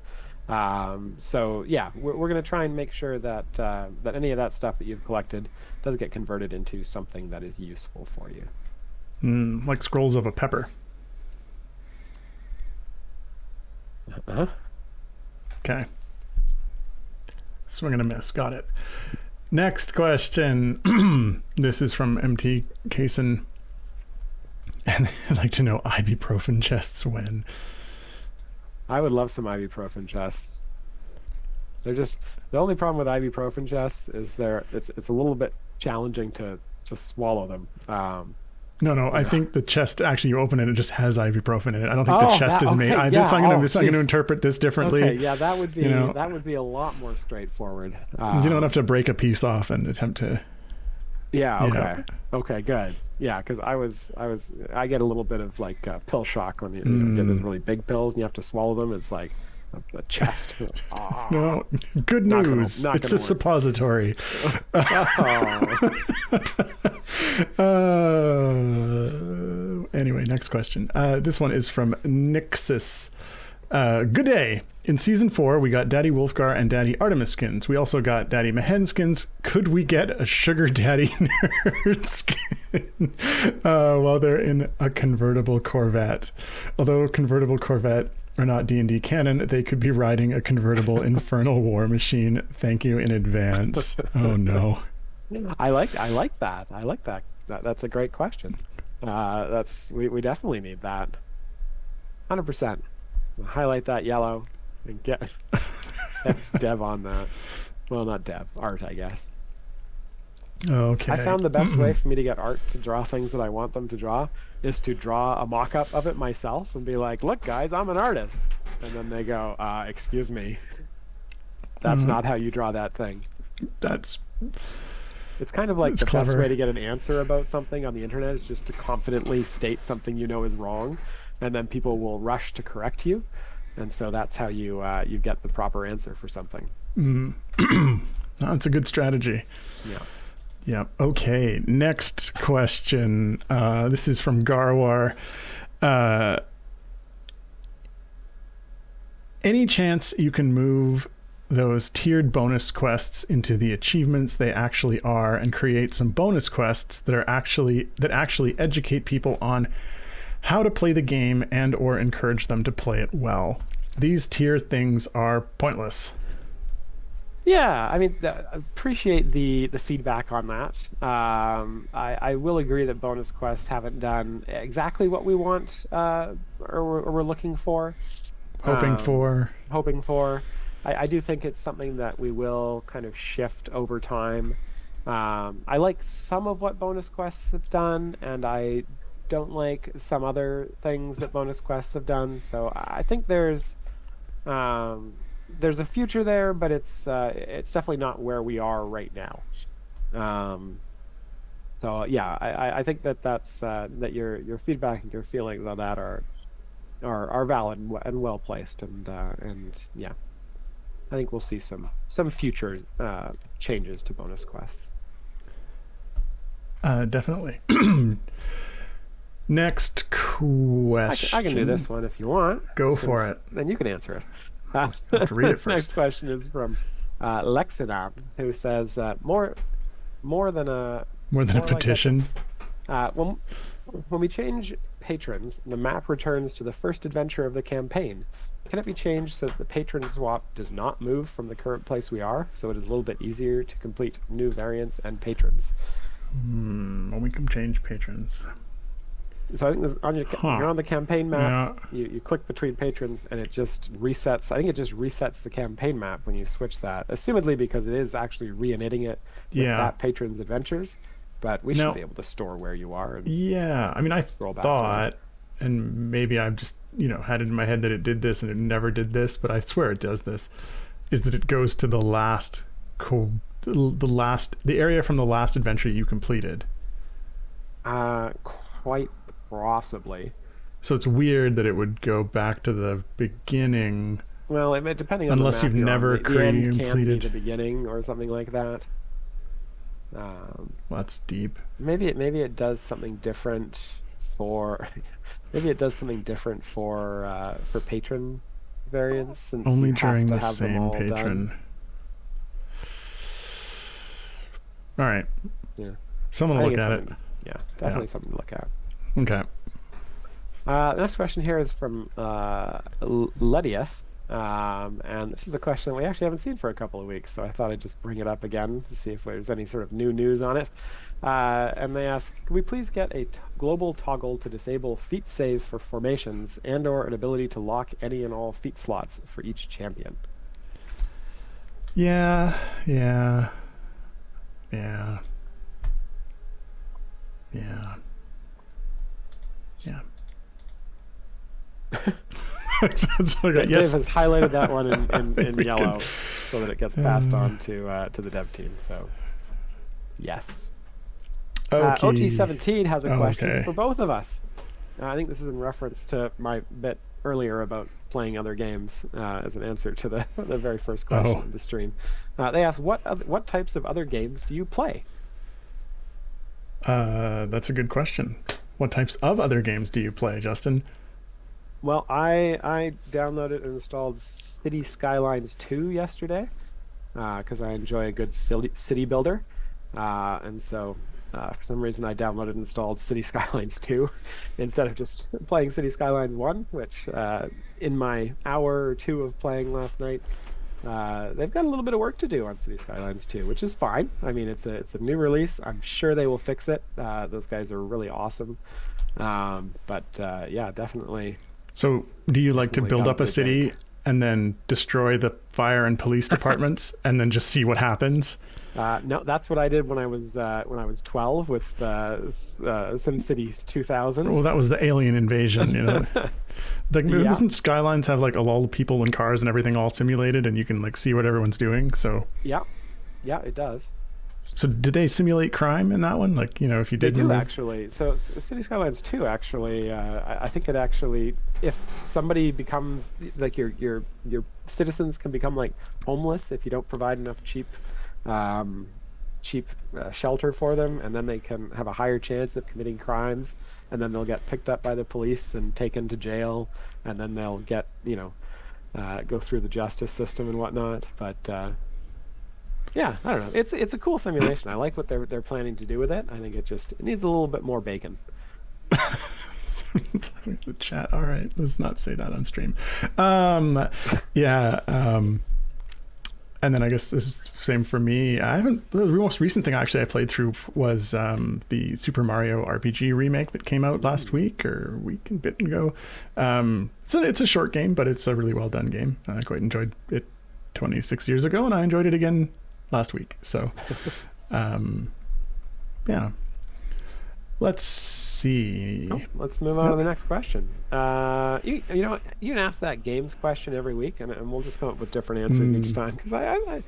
[SPEAKER 2] So yeah, we're going to try and make sure that that any of that stuff that you've collected does get converted into something that is useful for you.
[SPEAKER 1] Like scrolls of a pepper.
[SPEAKER 2] Uh-huh.
[SPEAKER 1] Okay. Swing and a miss. Got it. Next question. This is from MT Kaysen. And I'd like to know ibuprofen chests when.
[SPEAKER 2] I would love some ibuprofen chests. They're just the only problem with ibuprofen chests is it's a little bit challenging to swallow them.
[SPEAKER 1] No. I think the chest, actually, you open it, it just has ibuprofen in it. I don't think the chest is made. I'm going to interpret this differently.
[SPEAKER 2] Okay, yeah, that would be a lot more straightforward.
[SPEAKER 1] You don't have to break a piece off and attempt to.
[SPEAKER 2] Yeah. Okay. Okay. Good. Yeah, because I get a little bit of like pill shock when you get those really big pills and you have to swallow them. It's like a chest.
[SPEAKER 1] No, good news. It's a suppository. Anyway, next question. This one is from Nixus. Good day. In Season 4, we got Daddy Wolfgar and Daddy Artemis skins. We also got Daddy Mehen skins. Could we get a Sugar Daddy Nerd skin while they're in a convertible Corvette? Although convertible Corvette are not D&D canon, they could be riding a convertible Infernal War Machine. Thank you in advance. Oh, no.
[SPEAKER 2] I like that. I like that. That's a great question. We definitely need that. 100%. Highlight that yellow and get Dev on that. Well, not Dev, Art, I guess.
[SPEAKER 1] Okay.
[SPEAKER 2] I found the best way for me to get Art to draw things that I want them to draw is to draw a mock-up of it myself and be like, look, guys, I'm an artist. And then they go, excuse me. That's not how you draw that thing.
[SPEAKER 1] That's
[SPEAKER 2] It's kind of like
[SPEAKER 1] It's
[SPEAKER 2] the best
[SPEAKER 1] clever.
[SPEAKER 2] way to get an answer about something on the internet is just to confidently state something you know is wrong, and then people will rush to correct you. And so that's how you get the proper answer for something.
[SPEAKER 1] That's a good strategy.
[SPEAKER 2] Yeah.
[SPEAKER 1] Yeah. Okay. Next question. This is from Garwar. Any chance you can move those tiered bonus quests into the achievements they actually are and create some bonus quests that actually educate people on how to play the game and or encourage them to play it well? These tier things are pointless.
[SPEAKER 2] Yeah, I mean, appreciate the feedback on that. I will agree that bonus quests haven't done exactly what we want or we're looking for.
[SPEAKER 1] Hoping
[SPEAKER 2] Um,
[SPEAKER 1] for.
[SPEAKER 2] hoping for. I do think it's something that we will kind of shift over time. I like some of what bonus quests have done, and I don't like some other things that bonus quests have done. So I think there's a future there, but it's definitely not where we are right now. Um, so yeah, I think that's that your feedback and your feelings on that are valid and well placed, and yeah, I think we'll see some future changes to bonus quests.
[SPEAKER 1] Definitely. Next question.
[SPEAKER 2] I can do this one if you want.
[SPEAKER 1] Go for it.
[SPEAKER 2] Then you can answer it.
[SPEAKER 1] I have to read it
[SPEAKER 2] Next
[SPEAKER 1] first.
[SPEAKER 2] question is from Lexidon, who says more than a
[SPEAKER 1] More than a
[SPEAKER 2] more like
[SPEAKER 1] petition.
[SPEAKER 2] when we change patrons, the map returns to the first adventure of the campaign. Can it be changed so that the patron swap does not move from the current place we are, so it is a little bit easier to complete new variants and patrons?
[SPEAKER 1] When we can change patrons.
[SPEAKER 2] So I think this, you're on the campaign map.
[SPEAKER 1] Yeah.
[SPEAKER 2] You click between patrons, and it just resets. I think it just resets the campaign map when you switch that, assumedly because it is actually re-initting it with
[SPEAKER 1] Yeah.
[SPEAKER 2] that patron's adventures. But we
[SPEAKER 1] No.
[SPEAKER 2] should be able to store where you are. And
[SPEAKER 1] Yeah. I mean, I
[SPEAKER 2] Roll back to
[SPEAKER 1] thought, and maybe I've just, had it in my head that it did this and it never did this, but I swear it does this, is that it goes to the area from the last adventure you completed.
[SPEAKER 2] quite possibly.
[SPEAKER 1] So it's weird that it would go back to the beginning.
[SPEAKER 2] Well, depending on
[SPEAKER 1] Unless
[SPEAKER 2] the map
[SPEAKER 1] you've
[SPEAKER 2] you're on,
[SPEAKER 1] never
[SPEAKER 2] the end can be
[SPEAKER 1] completed.
[SPEAKER 2] the beginning or something like that.
[SPEAKER 1] Well, that's deep.
[SPEAKER 2] Maybe it does something different for maybe it does something different for patron variants since
[SPEAKER 1] Only
[SPEAKER 2] you have
[SPEAKER 1] during
[SPEAKER 2] to
[SPEAKER 1] the
[SPEAKER 2] have them
[SPEAKER 1] same
[SPEAKER 2] all
[SPEAKER 1] patron.
[SPEAKER 2] done.
[SPEAKER 1] All right.
[SPEAKER 2] Yeah,
[SPEAKER 1] Someone
[SPEAKER 2] I
[SPEAKER 1] will
[SPEAKER 2] think
[SPEAKER 1] look
[SPEAKER 2] it's
[SPEAKER 1] at it.
[SPEAKER 2] something. Yeah, definitely something to look at.
[SPEAKER 1] Okay.
[SPEAKER 2] The next question here is from Ledieth. And this is a question that we actually haven't seen for a couple of weeks, so I thought I'd just bring it up again to see if there's any sort of new news on it. And they ask, could we please get a global toggle to disable feat save for formations and/or an ability to lock any and all feat slots for each champion?
[SPEAKER 1] Yeah. Yeah. Yeah. Yeah. Yeah. That's what I got.
[SPEAKER 2] Dave
[SPEAKER 1] Yes.
[SPEAKER 2] has highlighted that one in
[SPEAKER 1] We
[SPEAKER 2] yellow
[SPEAKER 1] can-
[SPEAKER 2] so that it gets passed on to the dev team. So, yes.
[SPEAKER 1] Okay.
[SPEAKER 2] OT17 has a question
[SPEAKER 1] Okay.
[SPEAKER 2] for both of us. I think this is in reference to my bit earlier about playing other games as an answer to the very first question of the stream. They ask, what types of other games do you play?
[SPEAKER 1] That's a good question. What types of other games do you play, Justin?
[SPEAKER 2] Well, I downloaded and installed City Skylines 2 yesterday because I enjoy a good city builder. And so for some reason I downloaded and installed City Skylines 2 instead of just playing City Skylines 1, which in my hour or two of playing last night, they've got a little bit of work to do on City Skylines 2, which is fine. I mean, it's a new release. I'm sure they will fix it. Those guys are really awesome. But yeah, definitely.
[SPEAKER 1] So, do you like to
[SPEAKER 2] Definitely
[SPEAKER 1] build
[SPEAKER 2] got
[SPEAKER 1] up
[SPEAKER 2] a
[SPEAKER 1] a
[SPEAKER 2] big
[SPEAKER 1] city
[SPEAKER 2] bank.
[SPEAKER 1] and then destroy the fire and police departments and then just see what happens?
[SPEAKER 2] No, that's what I did when I was 12 with SimCity 2000.
[SPEAKER 1] Well, that was the alien invasion, Like,
[SPEAKER 2] Yeah.
[SPEAKER 1] doesn't Skylines have like all the people and cars and everything all simulated, and you can like see what everyone's doing? So,
[SPEAKER 2] Yeah, it does.
[SPEAKER 1] So did they simulate crime in that one? Like, if you
[SPEAKER 2] They
[SPEAKER 1] did
[SPEAKER 2] do
[SPEAKER 1] remove.
[SPEAKER 2] actually. So City Skylines 2 actually, I think it actually, if somebody becomes like your citizens can become like homeless if you don't provide enough um, cheap shelter for them, and then they can have a higher chance of committing crimes, and then they'll get picked up by the police and taken to jail, and then they'll get go through the justice system and whatnot. But yeah, I don't know. It's a cool simulation. I like what they're planning to do with it. I think it needs a little bit more bacon.
[SPEAKER 1] The chat. All right, let's not say that on stream. Yeah. And then I guess this is the same for me. I haven't. The most recent thing actually I played through was the Super Mario RPG remake that came out last week or a week and bit ago. It's a short game, but it's a really well done game. I quite enjoyed it 26 years ago, and I enjoyed it again last week. So, yeah. Let's see.
[SPEAKER 2] Oh, let's move on to the next question. You know what? You can ask that games question every week, and we'll just come up with different answers each time. Because I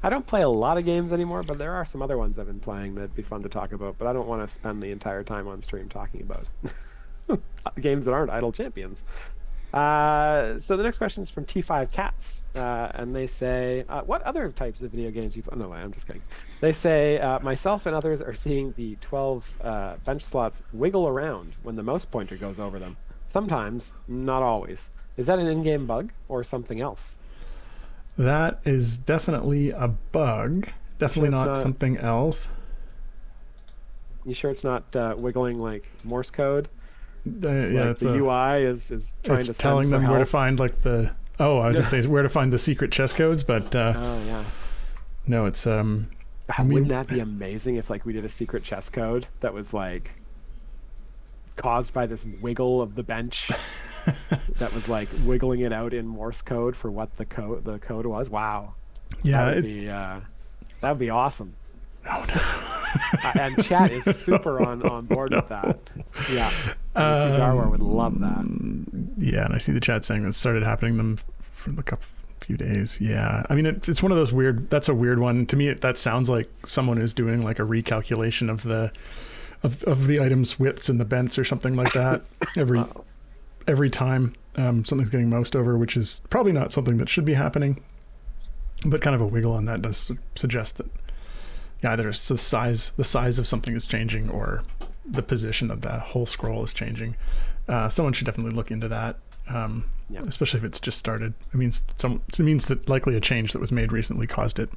[SPEAKER 2] don't play a lot of games anymore, but there are some other ones I've been playing that'd be fun to talk about. But I don't want to spend the entire time on stream talking about games that aren't Idle Champions. So the next question is from T5 Cats, and they say, what other types of video games you play? No, I'm just kidding. They say, myself and others are seeing the 12 bench slots wiggle around when the mouse pointer goes over them. Sometimes, not always. Is that an in-game bug or something else?
[SPEAKER 1] That is definitely a bug. Definitely not something else.
[SPEAKER 2] You sure it's not wiggling like Morse code?
[SPEAKER 1] Yeah,
[SPEAKER 2] like the UI is trying to
[SPEAKER 1] telling them where to find like the. Oh, I was gonna say where to find the secret chess codes, but
[SPEAKER 2] oh yeah.
[SPEAKER 1] No, it's
[SPEAKER 2] Wouldn't that be amazing if like we did a secret chess code that was like caused by this wiggle of the bench that was like wiggling it out in Morse code for what the code was? Wow.
[SPEAKER 1] Yeah,
[SPEAKER 2] that would be awesome.
[SPEAKER 1] Oh, no.
[SPEAKER 2] And chat is super on board with that. Yeah. Darwar would love that.
[SPEAKER 1] Yeah, and I see the chat saying that started happening them for like a few days. Yeah, I mean it's one of those weird. That's a weird one to me. That sounds like someone is doing like a recalculation of the items widths and the bents or something like that every time something's getting moused over, which is probably not something that should be happening. But kind of a wiggle on that does suggest that either it's the size of something is changing or the position of that whole scroll is changing. Someone should definitely look into that, especially if it's just started. It means that likely a change that was made recently caused it.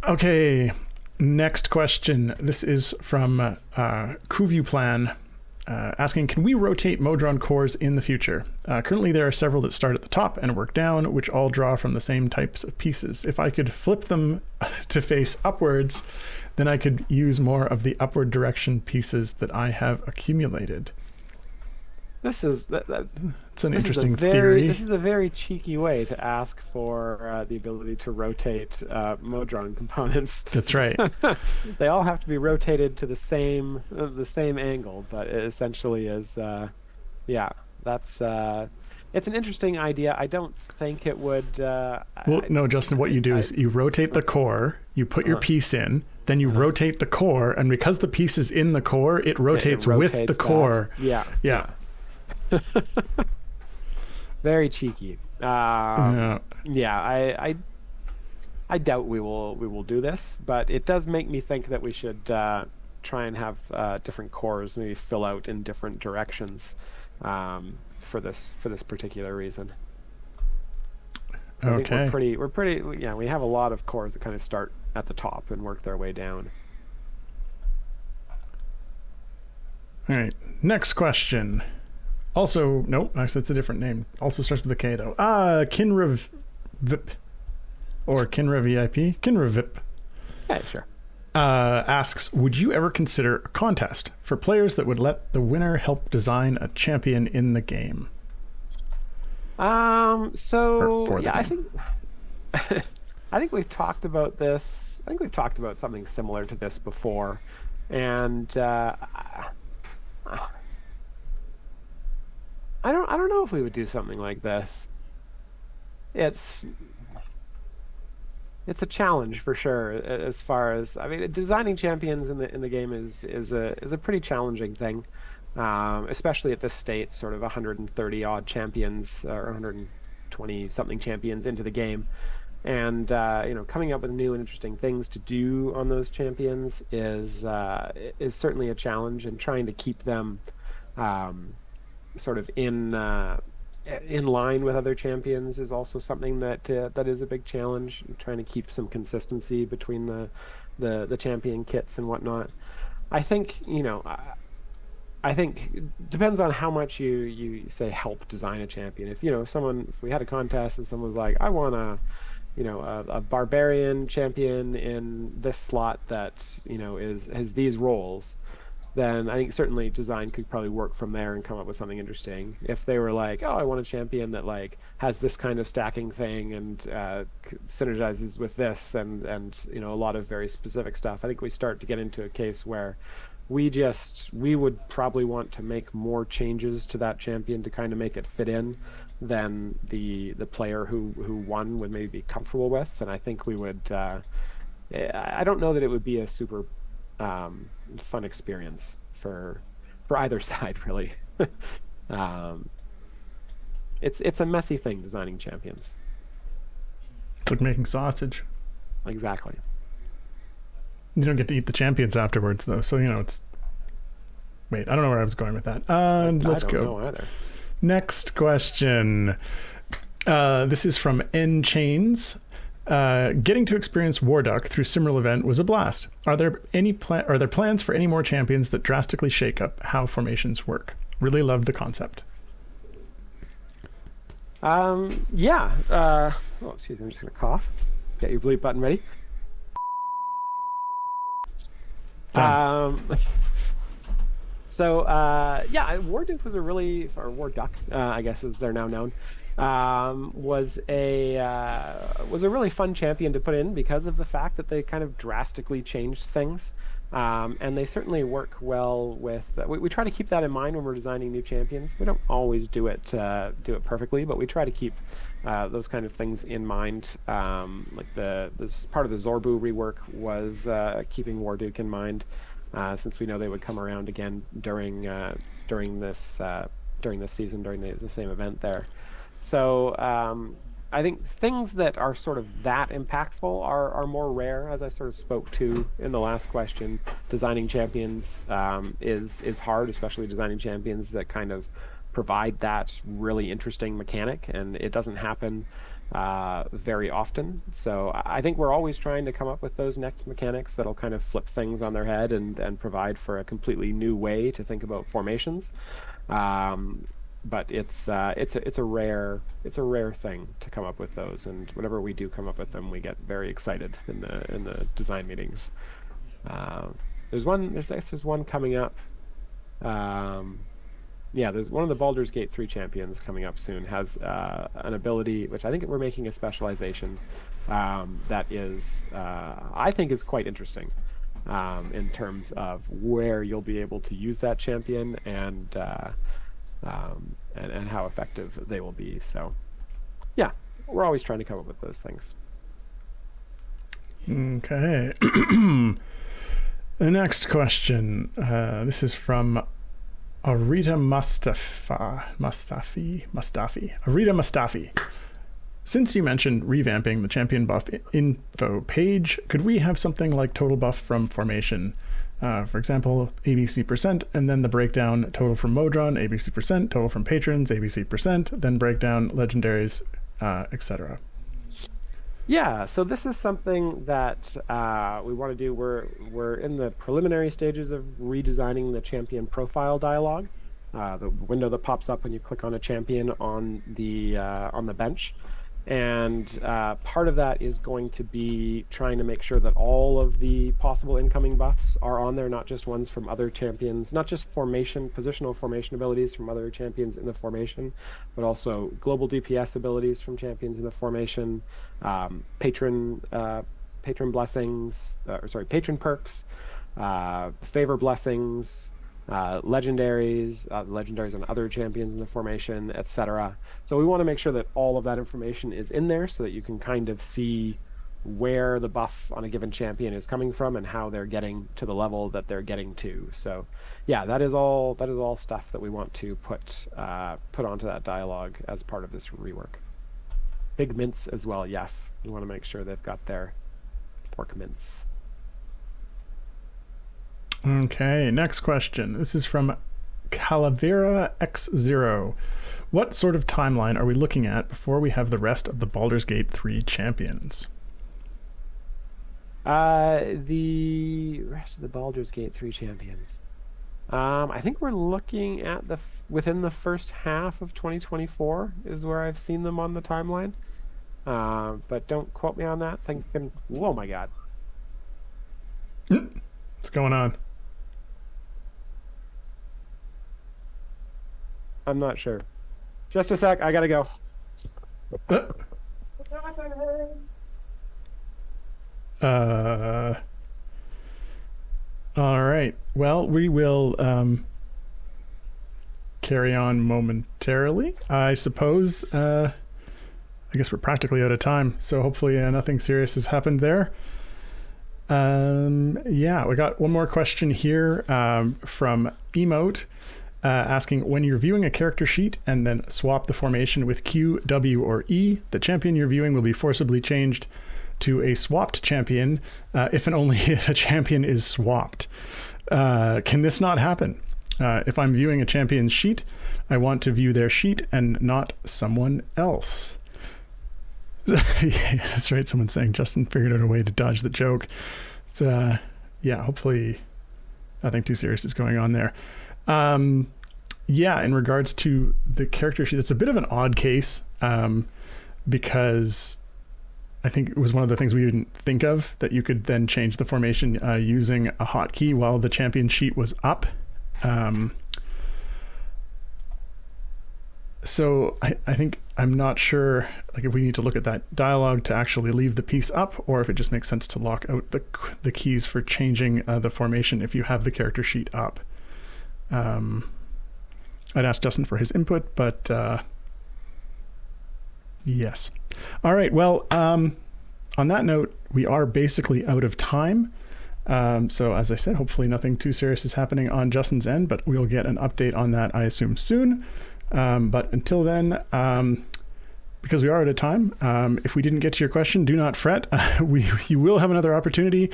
[SPEAKER 1] Okay, next question. This is from Kuvu Plan. Asking, can we rotate Modron cores in the future? Currently, there are several that start at the top and work down, which all draw from the same types of pieces. If I could flip them to face upwards, then I could use more of the upward direction pieces that I have accumulated.
[SPEAKER 2] This is
[SPEAKER 1] it's an interesting theory.
[SPEAKER 2] This is a very cheeky way to ask for the ability to rotate Modron components.
[SPEAKER 1] That's right.
[SPEAKER 2] They all have to be rotated to the same angle, but it essentially is, that's it's an interesting idea. I don't think it would.
[SPEAKER 1] No, Justin. What you do is you rotate the core, you put your piece in, then you rotate the core, and because the piece is in the core, it rotates with the core.
[SPEAKER 2] Yeah. Very cheeky. I doubt we will do this, but it does make me think that we should try and have different cores maybe fill out in different directions for this particular reason. So
[SPEAKER 1] okay.
[SPEAKER 2] I think we're pretty we have a lot of cores that kind of start at the top and work their way down.
[SPEAKER 1] All right, next question. Also, nope, actually, it's a different name. Also starts with a K, though. Kinra VIP. Or Kinra VIP? Kinra VIP.
[SPEAKER 2] Yeah, sure.
[SPEAKER 1] Asks, would you ever consider a contest for players that would let the winner help design a champion in the game?
[SPEAKER 2] I think I think we've talked about this. I think we've talked about something similar to this before. And I don't know if we would do something like this. it's a challenge for sure. As far as I mean, designing champions in the game is a pretty challenging thing, especially at this state, sort of 130 odd champions or 120 something champions into the game, and coming up with new and interesting things to do on those champions is certainly a challenge, and trying to keep them um, sort of in line with other champions is also something that is a big challenge. Trying to keep some consistency between the champion kits and whatnot. I think I think it depends on how much you say help design a champion. If we had a contest and someone was like, I want a barbarian champion in this slot that is has these roles, then I think certainly design could probably work from there and come up with something interesting. If they were like, oh, I want a champion that like has this kind of stacking thing and synergizes with this and a lot of very specific stuff, I think we start to get into a case where we would probably want to make more changes to that champion to kind of make it fit in than the player who won would maybe be comfortable with. And I think we would. I don't know that it would be a super fun experience for either side, really. um, it's a messy thing designing champions.
[SPEAKER 1] It's like making sausage.
[SPEAKER 2] Exactly.
[SPEAKER 1] You don't get to eat the champions afterwards, though. So, it's... Wait, I don't know where I was going with that. Let's
[SPEAKER 2] I don't
[SPEAKER 1] go.
[SPEAKER 2] know either.
[SPEAKER 1] Next question. This is from N Chains. Getting to experience Warduck through Simmerl event was a blast. Are there plans for any more champions that drastically shake up how formations work? Really love the concept.
[SPEAKER 2] Yeah. Oh, excuse me. I'm just gonna cough. Get your bleep button ready.
[SPEAKER 1] Done.
[SPEAKER 2] Yeah, Warduck, I guess as they're now known, was a really fun champion to put in because of the fact that they kind of drastically changed things. And they certainly work well with. We try to keep that in mind when we're designing new champions. We don't always do it perfectly, but we try to keep those kind of things in mind. Like this part of the Zorbu rework was keeping Warduke in mind, since we know they would come around again during this season, during the same event there. So I think things that are sort of that impactful are more rare, as I sort of spoke to in the last question. Designing champions is hard, especially designing champions that kind of provide that really interesting mechanic, and it doesn't happen very often. So I think we're always trying to come up with those next mechanics that'll kind of flip things on their head and provide for a completely new way to think about formations. But it's a rare thing to come up with those, and whenever we do come up with them, we get very excited in the design meetings. There's one coming up. Yeah, there's one of the Baldur's Gate 3 champions coming up soon, has an ability which I think we're making a specialization that is I think is quite interesting in terms of where you'll be able to use that champion and how effective they will be. So, yeah, we're always trying to come up with those things.
[SPEAKER 1] Okay. The next question. This is from Arita Mustafi. Arita Mustafi. Since you mentioned revamping the champion buff info page, could we have something like total buff from formation? For example, ABC %, and then the breakdown total from Modron, ABC %, total from patrons, ABC %, then breakdown legendaries, etc.
[SPEAKER 2] Yeah, so this is something that we want to do. We're in the preliminary stages of redesigning the champion profile dialog, the window that pops up when you click on a champion on the bench. And part of that is going to be trying to make sure that all of the possible incoming buffs are on there, not just ones from other champions, not just positional formation abilities from other champions in the formation, but also global DPS abilities from champions in the formation, patron blessings, patron perks, favor blessings, legendaries on other champions in the formation, etc. So we want to make sure that all of that information is in there so that you can kind of see where the buff on a given champion is coming from and how they're getting to the level that they're getting to. So yeah, that is all stuff that we want to put onto that dialogue as part of this rework. Pig mints as well, yes. We want to make sure they've got their pork mints.
[SPEAKER 1] Okay, next question. This is from Calavera X0. What sort of timeline are we looking at before we have the rest of the Baldur's Gate 3 champions?
[SPEAKER 2] The rest of the Baldur's Gate 3 champions. I think we're looking at within the first half of 2024 is where I've seen them on the timeline. But don't quote me on that. Things can. Oh my God.
[SPEAKER 1] What's going on?
[SPEAKER 2] I'm not sure. Just a sec. I gotta go.
[SPEAKER 1] All right. Well, we will carry on momentarily, I suppose. I guess we're practically out of time, so hopefully nothing serious has happened there. Yeah, we got one more question here from Emote asking, when you're viewing a character sheet and then swap the formation with Q, W, or E, the champion you're viewing will be forcibly changed to a swapped champion if and only if a champion is swapped. Can this not happen? If I'm viewing a champion's sheet, I want to view their sheet and not someone else. Yeah, that's right. Someone's saying Justin figured out a way to dodge the joke. So, yeah, hopefully nothing too serious is going on there. Yeah, in regards to the character sheet, it's a bit of an odd case because I think it was one of the things we didn't think of, that you could then change the formation using a hotkey while the champion sheet was up. So I think I'm not sure like if we need to look at that dialogue to actually leave the piece up, or if it just makes sense to lock out the keys for changing the formation if you have the character sheet up. I'd ask Justin for his input, but yes. All right. Well, on that note, we are basically out of time. So as I said, hopefully nothing too serious is happening on Justin's end, but we'll get an update on that, I assume, soon. But until then, because we are out of time, if we didn't get to your question, do not fret. You will have another opportunity.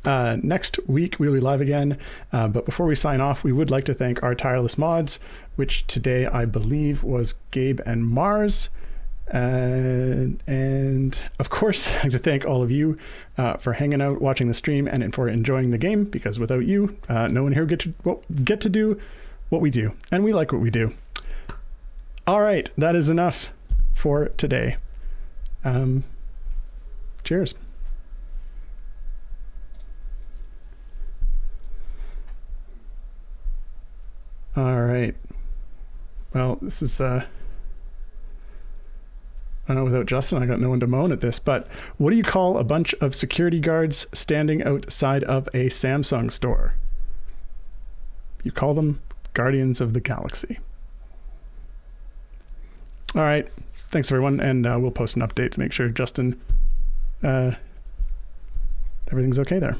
[SPEAKER 1] Next week, we'll be live again. But before we sign off, we would like to thank our tireless mods, which today I believe was Gabe and Mars. And of course, I'd like to thank all of you for hanging out, watching the stream, and for enjoying the game, because without you, no one here would get to do what we do. And we like what we do. All right, that is enough for today. Cheers. All right. Well, this is, I don't know, without Justin, I got no one to moan at this, but what do you call a bunch of security guards standing outside of a Samsung store? You call them Guardians of the Galaxy. All right. Thanks, everyone. And we'll post an update to make sure Justin, everything's okay there.